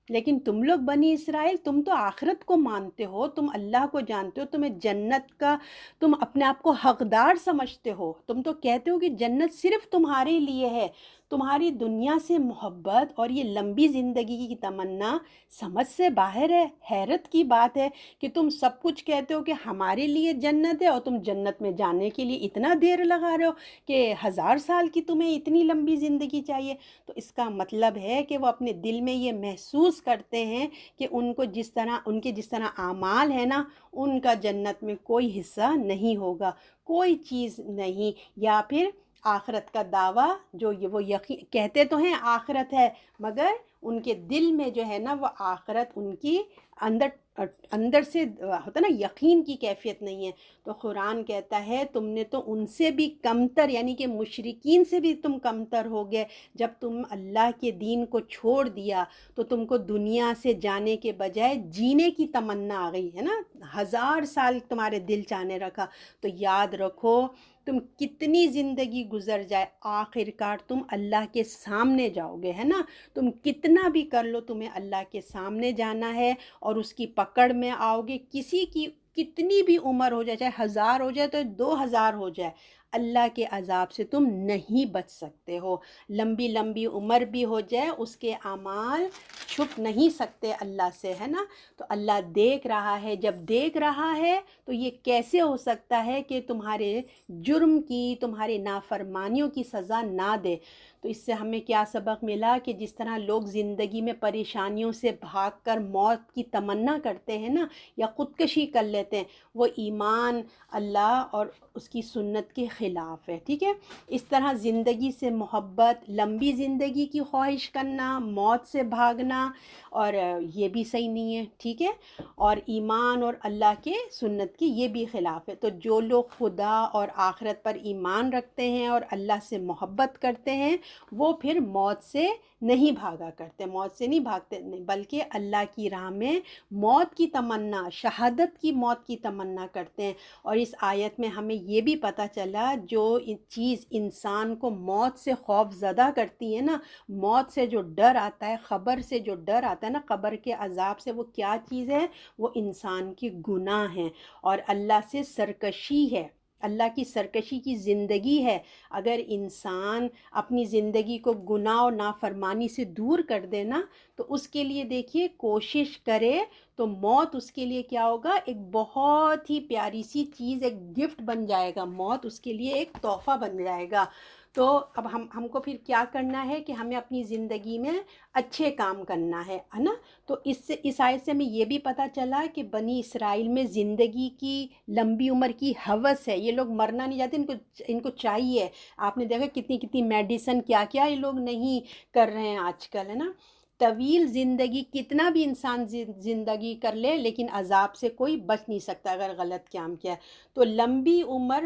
لیکن تم لوگ بنی اسرائیل، تم تو آخرت کو مانتے ہو، تم اللہ کو جانتے ہو، تمہیں جنت کا، تم اپنے آپ کو حقدار سمجھتے ہو. تم تو کہتے ہو کہ جنت صرف تمہارے لیے ہے. تمہاری دنیا سے محبت اور یہ لمبی زندگی کی تمنا سمجھ سے باہر ہے. حیرت کی بات ہے کہ تم سب کچھ کہتے ہو کہ ہمارے لیے جنت ہے، اور تم جنت میں جانے کے لیے اتنا دیر لگا رہے ہو کہ 1000 سال کی تمہیں اتنی لمبی زندگی چاہیے. تو اس کا مطلب ہے کہ وہ اپنے دل میں یہ محسوس کرتے ہیں کہ ان کو ان کے جس طرح اعمال ہے نا، ان کا جنت میں کوئی حصہ نہیں ہوگا، کوئی چیز نہیں. یا پھر آخرت کا دعویٰ جو وہ یقین کہتے تو ہیں آخرت ہے، مگر ان کے دل میں جو ہے نا وہ آخرت ان کی اندر سے ہوتا نا یقین کی کیفیت نہیں ہے. تو قرآن کہتا ہے تم نے تو ان سے بھی کمتر، یعنی کہ مشرکین سے بھی تم کمتر ہو گئے. جب تم اللہ کے دین کو چھوڑ دیا تو تم کو دنیا سے جانے کے بجائے جینے کی تمنا آ گئی ہے نا. 1000 سال تمہارے دل چاہنے رکھا. تو یاد رکھو تم کتنی زندگی گزر جائے، آخر کار تم اللہ کے سامنے جاؤ گے، ہے نا. تم کتنا بھی کر لو تمہیں اللہ کے سامنے جانا ہے اور اس کی پکڑ میں آؤ گے. کسی کی کتنی بھی عمر ہو جائے، چاہے 1000 ہو جائے تو 2000 ہو جائے، اللہ کے عذاب سے تم نہیں بچ سکتے ہو. لمبی لمبی عمر بھی ہو جائے، اس کے اعمال چھپ نہیں سکتے اللہ سے، ہے نا. تو اللہ دیکھ رہا ہے. جب دیکھ رہا ہے تو یہ کیسے ہو سکتا ہے کہ تمہارے جرم کی، تمہاری نافرمانیوں کی سزا نہ دے. تو اس سے ہمیں کیا سبق ملا کہ جس طرح لوگ زندگی میں پریشانیوں سے بھاگ کر موت کی تمنا کرتے ہیں نا، یا خودکشی کر لیتے ہیں، وہ ایمان اللہ اور اس کی سنت کے خلاف ہے. ٹھیک ہے. اس طرح زندگی سے محبت، لمبی زندگی کی خواہش کرنا، موت سے بھاگنا، اور یہ بھی صحیح نہیں ہے. ٹھیک ہے. اور ایمان اور اللہ کے سنت کی یہ بھی خلاف ہے. تو جو لوگ خدا اور آخرت پر ایمان رکھتے ہیں اور اللہ سے محبت کرتے ہیں، وہ پھر موت سے نہیں بھاگا کرتے، موت سے نہیں بھاگتے، نہیں بلکہ اللہ کی راہ میں موت کی تمنا، شہادت کی موت کی تمنا کرتے ہیں. اور اس آیت میں ہمیں یہ بھی پتہ چلا جو چیز انسان کو موت سے خوف زدہ کرتی ہے نا، موت سے جو ڈر آتا ہے، قبر سے جو ڈر آتا ہے نا، قبر کے عذاب سے، وہ کیا چیز ہے؟ وہ انسان کے گناہ ہیں اور اللہ سے سرکشی ہے، اللہ کی سرکشی کی زندگی ہے. اگر انسان اپنی زندگی کو گناہ اور نافرمانی سے دور کر دے نا، تو اس کے لیے دیکھیے کوشش کرے تو موت اس کے لیے کیا ہوگا؟ ایک بہت ہی پیاری سی چیز، ایک گفٹ بن جائے گا. موت اس کے لیے ایک تحفہ بن جائے گا. تو اب ہم کو پھر کیا کرنا ہے کہ ہمیں اپنی زندگی میں اچھے کام کرنا ہے نا. تو اس آیت سے ہمیں یہ بھی پتہ چلا کہ بنی اسرائیل میں زندگی کی لمبی عمر کی ہوس ہے. یہ لوگ مرنا نہیں چاہتے، ان کو چاہیے. آپ نے دیکھا کتنی میڈیسن کیا یہ لوگ نہیں کر رہے ہیں آج کل، ہے نا. طویل زندگی کتنا بھی انسان زندگی کر لے لیکن عذاب سے کوئی بچ نہیں سکتا اگر غلط کام کیا ہے۔ تو لمبی عمر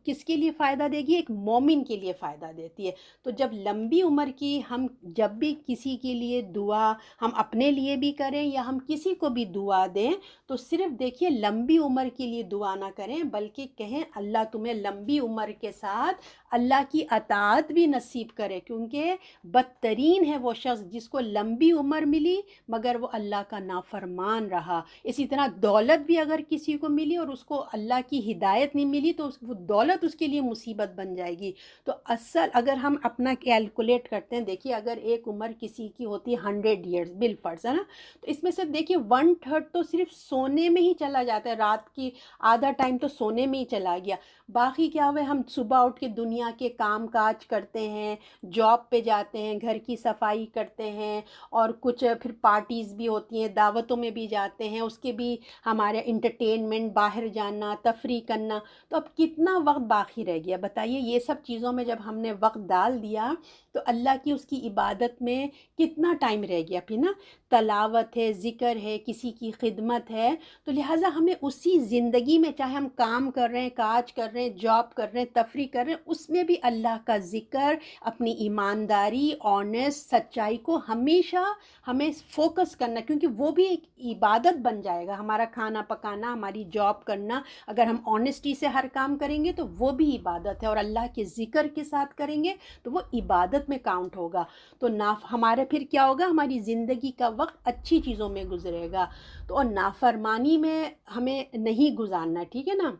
کس کے لیے فائدہ دے گی؟ ایک مومن کے لیے فائدہ دیتی ہے۔ تو جب لمبی عمر کی ہم جب بھی کسی کے لیے دعا ہم اپنے لیے بھی کریں یا ہم کسی کو بھی دعا دیں تو صرف دیکھیے لمبی عمر کے لیے دعا نہ کریں بلکہ کہیں اللہ تمہیں لمبی عمر کے ساتھ اللہ کی اطاعت بھی نصیب کرے، کیونکہ بدترین ہے وہ شخص جس کو لمبی عمر ملی مگر وہ اللہ کا نافرمان رہا۔ اسی طرح دولت بھی اگر کسی کو ملی اور اس کو اللہ کی ہدایت نہیں ملی تو وہ دولت اس کے لیے مصیبت بن جائے گی۔ تو اصل اگر ہم اپنا کیلکولیٹ کرتے ہیں، دیکھیے اگر ایک عمر کسی کی ہوتی ہے 100 ایئرز بالفرض ہے نا، تو اس میں سے دیکھیے 1/3 تو صرف سونے میں ہی چلا جاتا ہے، رات کی آدھا ٹائم تو سونے میں ہی چلا گیا، باقی کیا ہوئے ہم صبح اٹھ کے دنیا کے کام کاج کرتے ہیں، جاب پہ جاتے ہیں، گھر کی صفائی کرتے ہیں، اور کچھ پھر پارٹیز بھی ہوتی ہیں، دعوتوں میں بھی جاتے ہیں، اس کے بھی ہمارے انٹرٹینمنٹ، باہر جانا، تفریح کرنا، تو اب کتنا وقت باقی رہ گیا بتائیے؟ یہ سب چیزوں میں جب ہم نے وقت ڈال دیا تو اللہ کی اس کی عبادت میں کتنا ٹائم رہ گیا پھر نا؟ تلاوت ہے، ذکر ہے، کسی کی خدمت ہے، تو لہٰذا ہمیں اسی زندگی میں چاہے ہم کام کر رہے ہیں، کاج کر رہے ہیں، جاب کر رہے ہیں، تفریح کر رہے ہیں، اس میں بھی اللہ کا ذکر، اپنی ایمانداری، آنیسٹ، سچائی کو ہمیشہ ہمیں فوکس کرنا، کیونکہ وہ بھی ایک عبادت بن جائے گا۔ ہمارا کھانا پکانا، ہماری جاب کرنا، اگر ہم آنیسٹی سے ہر کام کریں گے تو وہ بھی عبادت ہے، اور اللہ کے ذکر کے ساتھ کریں گے تو وہ عبادت میں کاؤنٹ ہوگا۔ تو ہمارے پھر کیا ہوگا؟ ہماری زندگی کا وقت اچھی چیزوں میں گزرے گا، تو اور نافرمانی میں ہمیں نہیں گزارنا، ٹھیک ہے نا؟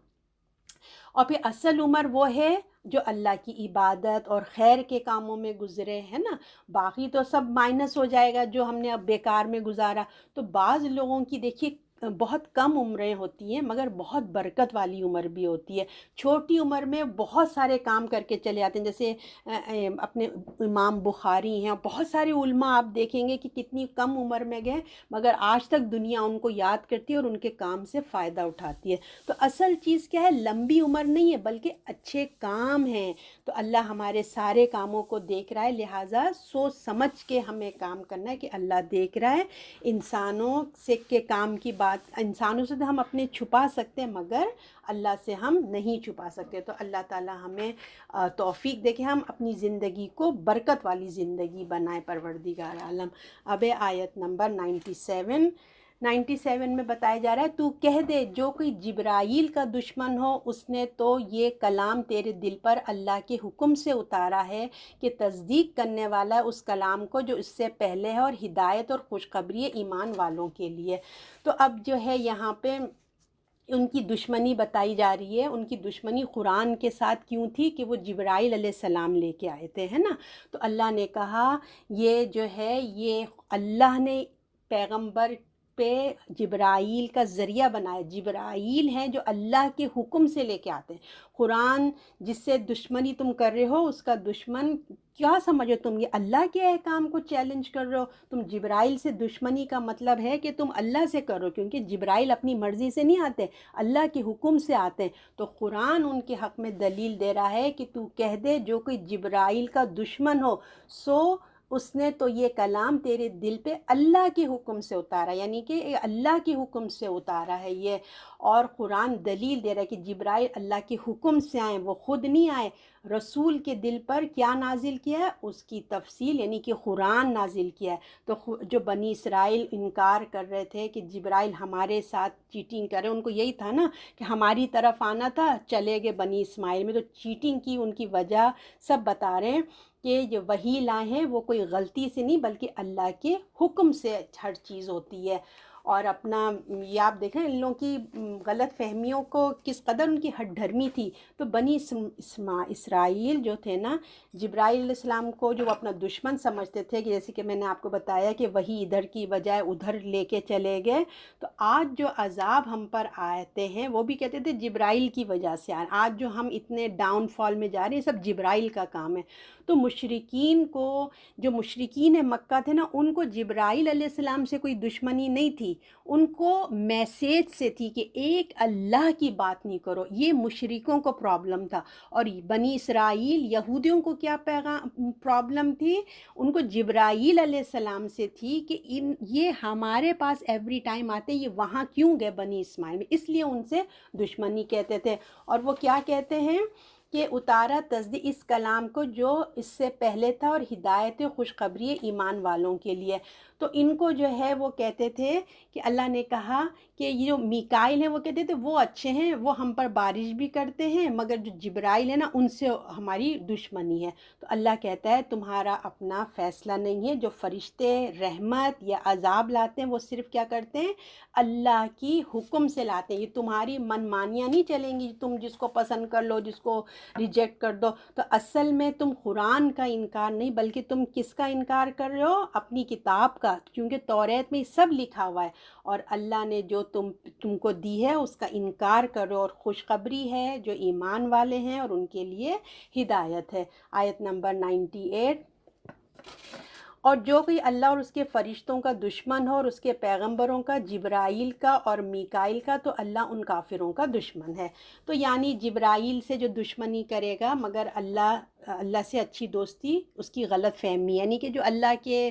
اور پھر اصل عمر وہ ہے جو اللہ کی عبادت اور خیر کے کاموں میں گزرے، ہے نا؟ باقی تو سب مائنس ہو جائے گا جو ہم نے اب بیکار میں گزارا۔ تو بعض لوگوں کی دیکھیے بہت کم عمریں ہوتی ہیں مگر بہت برکت والی عمر بھی ہوتی ہے، چھوٹی عمر میں بہت سارے کام کر کے چلے آتے ہیں، جیسے اپنے امام بخاری ہیں، بہت سارے علماء آپ دیکھیں گے کہ کتنی کم عمر میں گئے مگر آج تک دنیا ان کو یاد کرتی ہے اور ان کے کام سے فائدہ اٹھاتی ہے۔ تو اصل چیز کیا ہے؟ لمبی عمر نہیں ہے بلکہ اچھے کام ہیں۔ تو اللہ ہمارے سارے کاموں کو دیکھ رہا ہے، لہٰذا سوچ سمجھ کے ہمیں کام کرنا ہے کہ اللہ دیکھ رہا ہے۔ انسانوں سے کے کام کی بات، انسانوں سے تو ہم اپنے چھپا سکتے ہیں مگر اللہ سے ہم نہیں چھپا سکتے۔ تو اللہ تعالی ہمیں توفیق دے کہ ہم اپنی زندگی کو برکت والی زندگی بنائیں پروردگار عالم۔ اب آیت نمبر 97 میں بتایا جا رہا ہے، تو کہہ دے جو کوئی جبرائیل کا دشمن ہو اس نے تو یہ کلام تیرے دل پر اللہ کے حکم سے اتارا ہے کہ تصدیق کرنے والا ہے اس کلام کو جو اس سے پہلے ہے، اور ہدایت اور خوشخبری ایمان والوں کے لیے۔ تو اب جو ہے یہاں پہ ان کی دشمنی بتائی جا رہی ہے، ان کی دشمنی قرآن کے ساتھ کیوں تھی کہ وہ جبرائیل علیہ السلام لے کے آئے تھے، ہے نا؟ تو اللہ نے کہا یہ جو ہے یہ اللہ نے پیغمبر پہ جبرائیل کا ذریعہ بنایا، جبرائیل ہیں جو اللہ کے حکم سے لے کے آتے ہیں۔ قرآن جس سے دشمنی تم کر رہے ہو اس کا دشمن کیا سمجھو تم؟ یہ اللہ کے احکام کو چیلنج کر رہے ہو تم۔ جبرائیل سے دشمنی کا مطلب ہے کہ تم اللہ سے کرو، کیونکہ جبرائیل اپنی مرضی سے نہیں آتے، اللہ کے حکم سے آتے ہیں۔ تو قرآن ان کے حق میں دلیل دے رہا ہے کہ تو کہہ دے جو کوئی جبرائیل کا دشمن ہو سو اس نے تو یہ کلام تیرے دل پہ اللہ کے حکم سے اتارا، یعنی کہ اللہ کے حکم سے اتارا ہے یہ۔ اور قرآن دلیل دے رہا ہے کہ جبرائیل اللہ کے حکم سے آئے، وہ خود نہیں آئے۔ رسول کے دل پر کیا نازل کیا ہے؟ اس کی تفصیل، یعنی کہ قرآن نازل کیا ہے۔ تو جو بنی اسرائیل انکار کر رہے تھے کہ جبرائیل ہمارے ساتھ چیٹنگ کرے، ان کو یہی تھا نا کہ ہماری طرف آنا تھا، چلے گئے بنی اسماعیل میں، تو چیٹنگ کی ان کی وجہ سب بتا رہے ہیں کہ جو وحی لائے ہیں وہ کوئی غلطی سے نہیں بلکہ اللہ کے حکم سے ہر چیز ہوتی ہے۔ اور اپنا یہ آپ دیکھیں ان لوگوں کی غلط فہمیوں کو کس قدر ان کی ہٹ دھرمی تھی۔ تو بنی اسرائیل جو تھے نا، جبرائیل علیہ السلام کو جو وہ اپنا دشمن سمجھتے تھے، کہ جیسے کہ میں نے آپ کو بتایا کہ وہی ادھر کی بجائے ادھر لے کے چلے گئے، تو آج جو عذاب ہم پر آتے ہیں وہ بھی کہتے تھے جبرائیل کی وجہ سے آئے۔ آج جو ہم اتنے ڈاؤن فال میں جا رہے ہیں سب جبرائیل کا کام ہے۔ تو مشرکین کو، جو مشرکین مکہ تھے نا، ان کو جبرائیل علیہ السلام سے کوئی دشمنی نہیں تھی، تھی، ان کو میسیج سے تھی کہ ایک اللہ کی بات نہیں کرو، یہ مشرکوں کو پرابلم تھا۔ اور بنی اسرائیل یہودیوں کو کیا پیغام پرابلم تھی؟ ان کو جبرائیل علیہ السلام سے تھی کہ یہ ہمارے پاس ایوری ٹائم آتے، یہ وہاں کیوں گئے بنی اسماعیل میں، اس لیے ان سے دشمنی کہتے تھے۔ اور وہ کیا کہتے ہیں کہ اتارا تصدیق اس کلام کو جو اس سے پہلے تھا، اور ہدایت خوشخبری ایمان والوں کے لیے۔ تو ان کو جو ہے وہ کہتے تھے کہ اللہ نے کہا کہ یہ جو میکائیل ہیں وہ کہتے تھے وہ اچھے ہیں، وہ ہم پر بارش بھی کرتے ہیں، مگر جو جبرائیل ہے نا ان سے ہماری دشمنی ہے۔ تو اللہ کہتا ہے تمہارا اپنا فیصلہ نہیں ہے، جو فرشتے رحمت یا عذاب لاتے ہیں وہ صرف کیا کرتے ہیں؟ اللہ کی حکم سے لاتے ہیں۔ یہ تمہاری من مانیاں نہیں چلیں گی، تم جس کو پسند کر لو، جس کو ریجیکٹ کر دو۔ تو اصل میں تم قرآن کا انکار نہیں بلکہ تم کس کا انکار کر رہے ہو؟ اپنی کتاب کا، کیونکہ توریت میں سب لکھا ہوا ہے، اور اللہ نے جو تم کو دی ہے اس کا انکار کرو، اور خوشخبری ہے جو ایمان والے ہیں اور ان کے لیے ہدایت ہے۔ آیت نمبر 98۔ اور جو کوئی اللہ اور اس کے فرشتوں کا دشمن ہو، اور اس کے پیغمبروں کا، جبرائیل کا اور میکائیل کا، تو اللہ ان کافروں کا دشمن ہے۔ تو یعنی جبرائیل سے جو دشمنی کرے گا، مگر اللہ سے اچھی دوستی اس کی غلط فہمی، یعنی کہ جو اللہ کے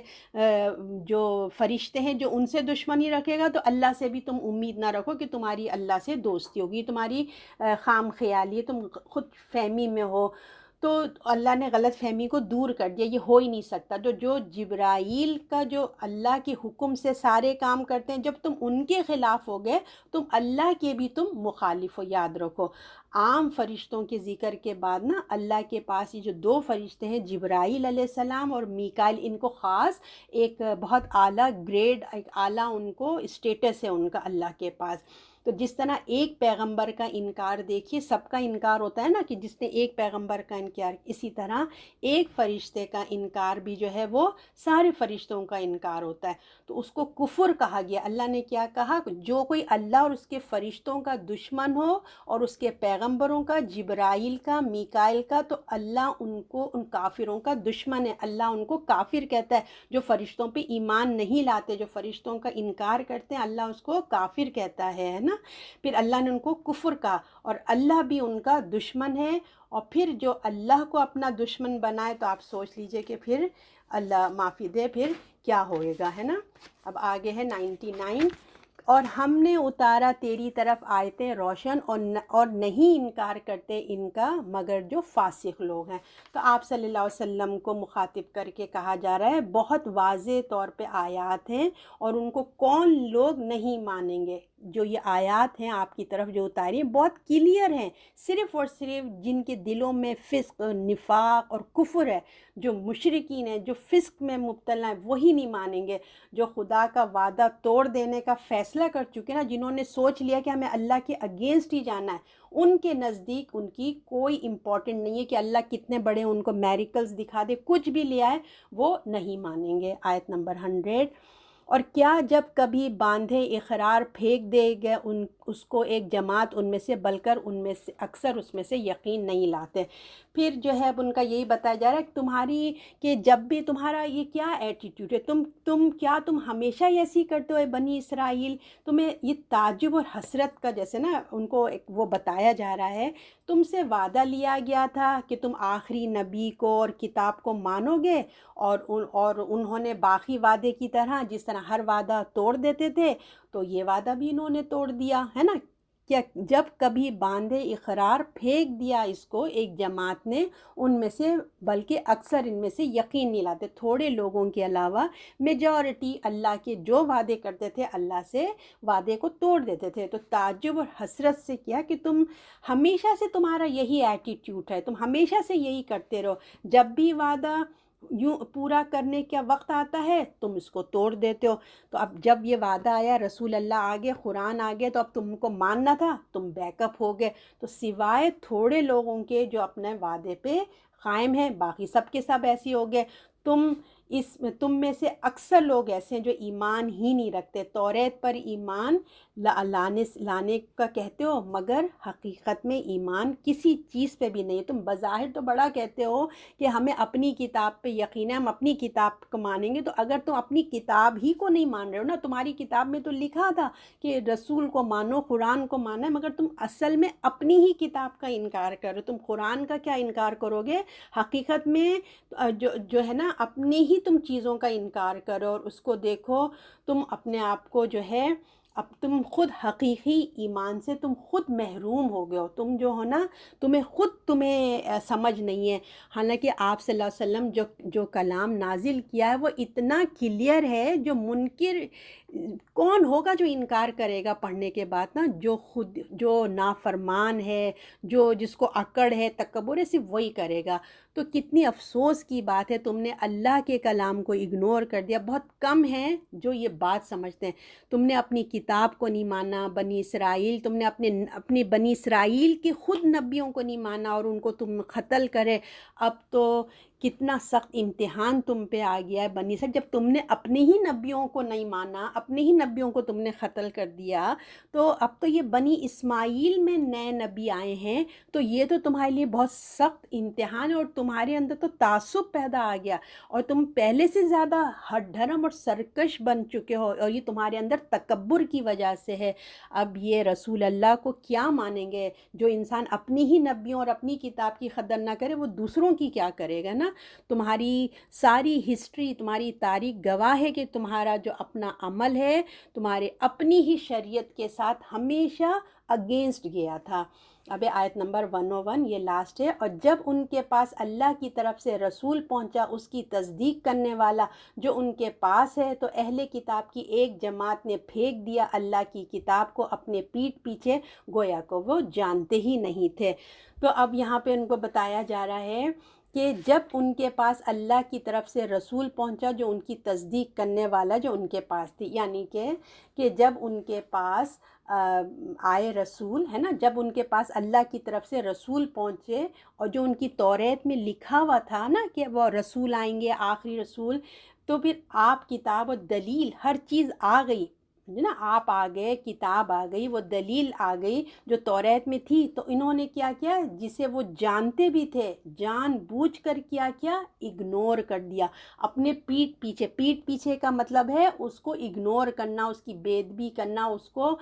جو فرشتے ہیں جو ان سے دشمنی رکھے گا، تو اللہ سے بھی تم امید نہ رکھو کہ تمہاری اللہ سے دوستی ہوگی، تمہاری خام خیالی، تم خود فہمی میں ہو۔ تو اللہ نے غلط فہمی کو دور کر دیا، یہ ہو ہی نہیں سکتا۔ جو جبرائیل کا جو اللہ کے حکم سے سارے کام کرتے ہیں، جب تم ان کے خلاف ہو گئے، تم اللہ کے بھی تم مخالف ہو، یاد رکھو۔ عام فرشتوں کے ذکر کے بعد نا اللہ کے پاس یہ جو دو فرشتے ہیں جبرائیل علیہ السلام اور میکائیل، ان کو خاص ایک بہت اعلیٰ گریڈ، ایک اعلیٰ ان کو اسٹیٹس ہے ان کا اللہ کے پاس۔ تو جس طرح ایک پیغمبر کا انکار دیکھیے سب کا انکار ہوتا ہے نا، کہ جس نے ایک پیغمبر کا انکار، اسی طرح ایک فرشتے کا انکار بھی جو ہے وہ سارے فرشتوں کا انکار ہوتا ہے، تو اس کو کفر کہا گیا۔ اللہ نے کیا کہا؟ جو کوئی اللہ اور اس کے فرشتوں کا دشمن ہو، اور اس کے پیغمبروں کا، جبرائیل کا، میکائیل کا، تو اللہ ان کو، ان کافروں کا دشمن ہے، اللہ ان کو کافر کہتا ہے۔ جو فرشتوں پہ ایمان نہیں لاتے، جو فرشتوں کا انکار کرتے ہیں، اللہ اس کو کافر کہتا ہے نا۔ پھر اللہ نے ان کو کفر کہا، اور اللہ بھی ان کا دشمن ہے۔ اور پھر جو اللہ کو اپنا دشمن بنائے، تو آپ سوچ لیجئے کہ پھر اللہ معافی دے پھر کیا ہوئے گا، ہے نا۔ اب آگے ہے 99۔ اور ہم نے اتارا تیری طرف آیتیں روشن، اور نہیں انکار کرتے ان کا مگر جو فاسق لوگ ہیں۔ تو آپ صلی اللہ علیہ وسلم کو مخاطب کر کے کہا جا رہا ہے بہت واضح طور پہ آیات ہیں، اور ان کو کون لوگ نہیں مانیں گے؟ جو یہ آیات ہیں آپ کی طرف جو اتاری ہیں بہت کلیئر ہیں، صرف اور صرف جن کے دلوں میں فسق، نفاق اور کفر ہے، جو مشرکین ہیں، جو فسق میں مبتلا ہیں، وہی نہیں مانیں گے۔ جو خدا کا وعدہ توڑ دینے کا فیصلہ کر چکے نا، جنہوں نے سوچ لیا کہ ہمیں اللہ کے اگینسٹ ہی جانا ہے، ان کے نزدیک ان کی کوئی امپورٹنٹ نہیں ہے کہ اللہ کتنے بڑے ان کو میریکلز دکھا دے، کچھ بھی لے آئے وہ نہیں مانیں گے۔ آیت نمبر 100۔ اور کیا جب کبھی باندھے اقرار پھینک دے گئے اس کو ایک جماعت ان میں سے، بلکہ ان میں سے اکثر اس میں سے یقین نہیں لاتے۔ پھر جو ہے اب ان کا یہی بتایا جا رہا ہے کہ تمہاری، کہ جب بھی تمہارا یہ کیا ایٹیٹیوڈ ہے، تم ہمیشہ ایسی کرتے ہو بنی اسرائیل؟ تمہیں یہ تعجب اور حسرت کا، جیسے نا ان کو ایک وہ بتایا جا رہا ہے، تم سے وعدہ لیا گیا تھا کہ تم آخری نبی کو اور کتاب کو مانو گے، اور انہوں نے باقی وعدے کی طرح جس طرح ہر وعدہ توڑ دیتے تھے، تو یہ وعدہ بھی انہوں نے توڑ دیا ہے نا۔ کیا جب کبھی باندھے اقرار پھینک دیا اس کو ایک جماعت نے ان میں سے، بلکہ اکثر ان میں سے یقین نہیں لاتے، تھوڑے لوگوں کے علاوہ میجورٹی اللہ کے جو وعدے کرتے تھے اللہ سے وعدے کو توڑ دیتے تھے۔ تو تعجب اور حسرت سے کیا کہ تم ہمیشہ سے تمہارا یہی ایٹیٹیوڈ ہے، تم ہمیشہ سے یہی کرتے رہو، جب بھی وعدہ یوں پورا کرنے کا وقت آتا ہے تم اس کو توڑ دیتے ہو۔ تو اب جب یہ وعدہ آیا، رسول اللہ آگے، قرآن آگے، تو اب تم کو ماننا تھا، تم بیک اپ ہو گئے۔ تو سوائے تھوڑے لوگوں کے جو اپنے وعدے پہ قائم ہیں، باقی سب کے سب ایسے ہو گئے۔ تم اس میں تم میں سے اکثر لوگ ایسے ہیں جو ایمان ہی نہیں رکھتے، توریت پر ایمان لانے کا کہتے ہو مگر حقیقت میں ایمان کسی چیز پہ بھی نہیں ہے۔ تم بظاہر تو بڑا کہتے ہو کہ ہمیں اپنی کتاب پہ یقین ہے، ہم اپنی کتاب کو مانیں گے، تو اگر تم اپنی کتاب ہی کو نہیں مان رہے ہو نا، تمہاری کتاب میں تو لکھا تھا کہ رسول کو مانو، قرآن کو مانا ہے، مگر تم اصل میں اپنی ہی کتاب کا انکار کرو، تم قرآن کا کیا انکار کرو گے؟ حقیقت میں جو ہے نا اپنی ہی تم چیزوں کا انکار کرو، اور اس کو دیکھو تم اپنے آپ کو جو ہے، اب تم خود حقیقی ایمان سے تم خود محروم ہو گئے ہو، تم جو ہو نا تمہیں سمجھ نہیں ہے۔ حالانکہ آپ صلی اللہ علیہ وسلم جو کلام نازل کیا ہے وہ اتنا کلیئر ہے، جو منکر کون ہوگا جو انکار کرے گا پڑھنے کے بعد نا؟ جو نافرمان ہے، جس کو اکڑ ہے، تکبر ہے، صرف وہی کرے گا۔ تو کتنی افسوس کی بات ہے، تم نے اللہ کے کلام کو اگنور کر دیا۔ بہت کم ہیں جو یہ بات سمجھتے ہیں۔ تم نے اپنی کتاب کو نہیں مانا، بنی اسرائیل، تم نے اپنے بنی اسرائیل کے خود نبیوں کو نہیں مانا اور ان کو تم قتل کرے۔ اب تو کتنا سخت امتحان تم پہ آ گیا ہے بنی اسرائیل، جب تم نے اپنے ہی نبیوں کو نہیں مانا، اپنے ہی نبیوں کو تم نے قتل کر دیا، تو اب تو یہ بنی اسماعیل میں نئے نبی آئے ہیں، تو یہ تو تمہارے لیے بہت سخت امتحان ہے، اور تمہارے اندر تو تعصب پیدا آ گیا، اور تم پہلے سے زیادہ ہٹ دھرم اور سرکش بن چکے ہو، اور یہ تمہارے اندر تکبر کی وجہ سے ہے۔ اب یہ رسول اللہ کو کیا مانیں گے؟ جو انسان اپنی ہی نبیوں اور اپنی کتاب کی قدر نہ کرے، وہ دوسروں کی کیا کرے گا نا؟ تمہاری ساری ہسٹری، تمہاری تاریخ گواہ ہے کہ تمہارا جو اپنا عمل ہے تمہارے اپنی ہی شریعت کے ساتھ ہمیشہ اگینسٹ گیا تھا۔ اب آیت نمبر 101 یہ لاسٹ ہے۔ اور جب ان کے پاس اللہ کی طرف سے رسول پہنچا، اس کی تصدیق کرنے والا جو ان کے پاس ہے، تو اہل کتاب کی ایک جماعت نے پھینک دیا اللہ کی کتاب کو اپنے پیٹھ پیچھے، گویا کو وہ جانتے ہی نہیں تھے۔ تو اب یہاں پہ ان کو بتایا جا رہا ہے کہ جب ان کے پاس اللہ کی طرف سے رسول پہنچا جو ان کی تصدیق کرنے والا جو ان کے پاس تھی، یعنی کہ جب ان کے پاس آئے رسول ہے نا، جب ان کے پاس اللہ کی طرف سے رسول پہنچے، اور جو ان کی توریت میں لکھا ہوا تھا نا کہ وہ رسول آئیں گے، آخری رسول، تو پھر آپ کتاب و دلیل ہر چیز آ گئی نا، آپ آ گئے، کتاب آ گئی، وہ دلیل آ گئی جو توریت میں تھی، تو انہوں نے کیا کیا؟ جسے وہ جانتے بھی تھے، جان بوجھ کر کیا اگنور کر دیا، اپنے پیٹھ پیچھے کا مطلب ہے اس کو اگنور کرنا، اس کی بے ادبی کرنا، اس کو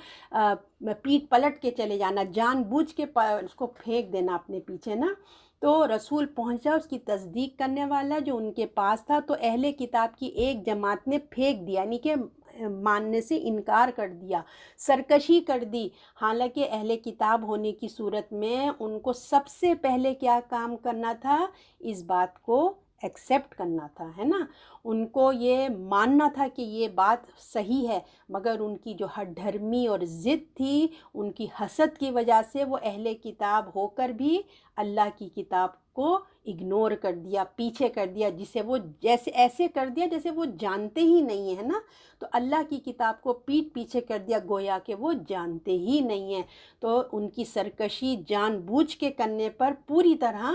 پیٹھ پلٹ کے چلے جانا، جان بوجھ کے اس کو پھینک دینا اپنے پیچھے نا۔ تو رسول پہنچا، اس کی تصدیق کرنے والا جو ان کے پاس تھا، تو اہل کتاب کی ایک جماعت نے پھینک دیا، یعنی کہ ماننے سے انکار کر دیا، سرکشی کر دی۔ حالانکہ اہل کتاب ہونے کی صورت میں ان کو سب سے پہلے کیا کام کرنا تھا؟ اس بات کو ایکسیپٹ کرنا تھا، ہے نا، ان کو یہ ماننا تھا کہ یہ بات صحیح ہے، مگر ان کی جو ہٹ دھرمی اور ضد تھی، ان کی حسد کی وجہ سے وہ اہل کتاب ہو کر بھی اللہ کی کتاب کو اگنور کر دیا، پیچھے کر دیا، جسے وہ جیسے ایسے کر دیا جیسے وہ جانتے ہی نہیں ہیں نا، تو اللہ کی کتاب کو پیٹھ پیچھے کر دیا گویا کہ وہ جانتے ہی نہیں ہیں۔ تو ان کی سرکشی جان بوجھ کے کرنے پر پوری طرح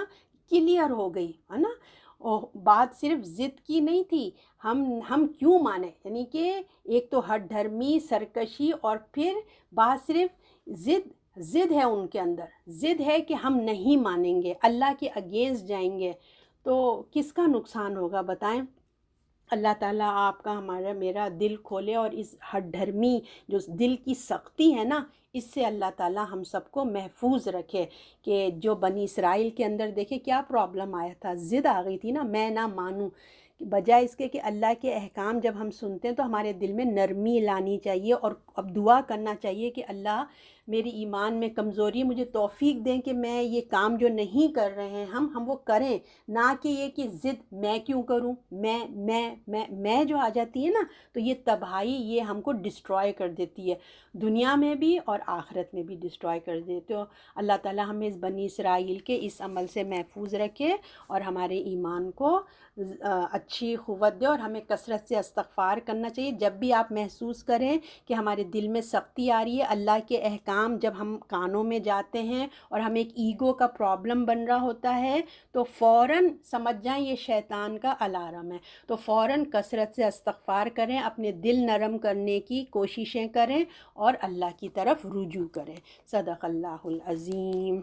کلیئر ہو گئی، ہے نا۔ اور بات صرف ضد کی نہیں تھی، ہم کیوں مانیں، یعنی کہ ایک تو ہٹ دھرمی، سرکشی، اور پھر بات صرف ضد ہے، ان کے اندر ضد ہے کہ ہم نہیں مانیں گے، اللہ کے اگینسٹ جائیں گے، تو کس کا نقصان ہوگا بتائیں؟ اللہ تعالیٰ آپ کا، ہمارا، میرا دل کھولے، اور اس ہٹ دھرمی جو دل کی سختی ہے نا، اس سے اللہ تعالیٰ ہم سب کو محفوظ رکھے۔ کہ جو بنی اسرائیل کے اندر دیکھیں کیا پرابلم آیا تھا، ضد آ گئی تھی نا، میں نہ مانوں، بجائے اس کے کہ اللہ کے احکام جب ہم سنتے ہیں تو ہمارے دل میں نرمی لانی چاہیے، اور اب دعا کرنا چاہیے کہ اللہ میری ایمان میں کمزوری، مجھے توفیق دیں کہ میں یہ کام جو نہیں کر رہے ہیں ہم وہ کریں، نہ کہ یہ کہ ضد میں کیوں کروں، میں جو آ جاتی ہے نا، تو یہ تباہی، یہ ہم کو ڈسٹرائے کر دیتی ہے، دنیا میں بھی اور آخرت میں بھی ڈسٹرائے کر دیتے ہو۔ اللہ تعالیٰ ہمیں اس بنی اسرائیل کے اس عمل سے محفوظ رکھے، اور ہمارے ایمان کو اچھی قوت دے، اور ہمیں کثرت سے استغفار کرنا چاہیے جب بھی آپ محسوس کریں کہ ہمارے دل میں سختی آ رہی ہے، اللہ کے احکام کام جب ہم کانوں میں جاتے ہیں اور ہمیں ایک ایگو کا پرابلم بن رہا ہوتا ہے تو فوراً سمجھ جائیں یہ شیطان کا الارم ہے، تو فوراً کثرت سے استغفار کریں، اپنے دل نرم کرنے کی کوششیں کریں اور اللہ کی طرف رجوع کریں۔ صدق اللہ العظیم۔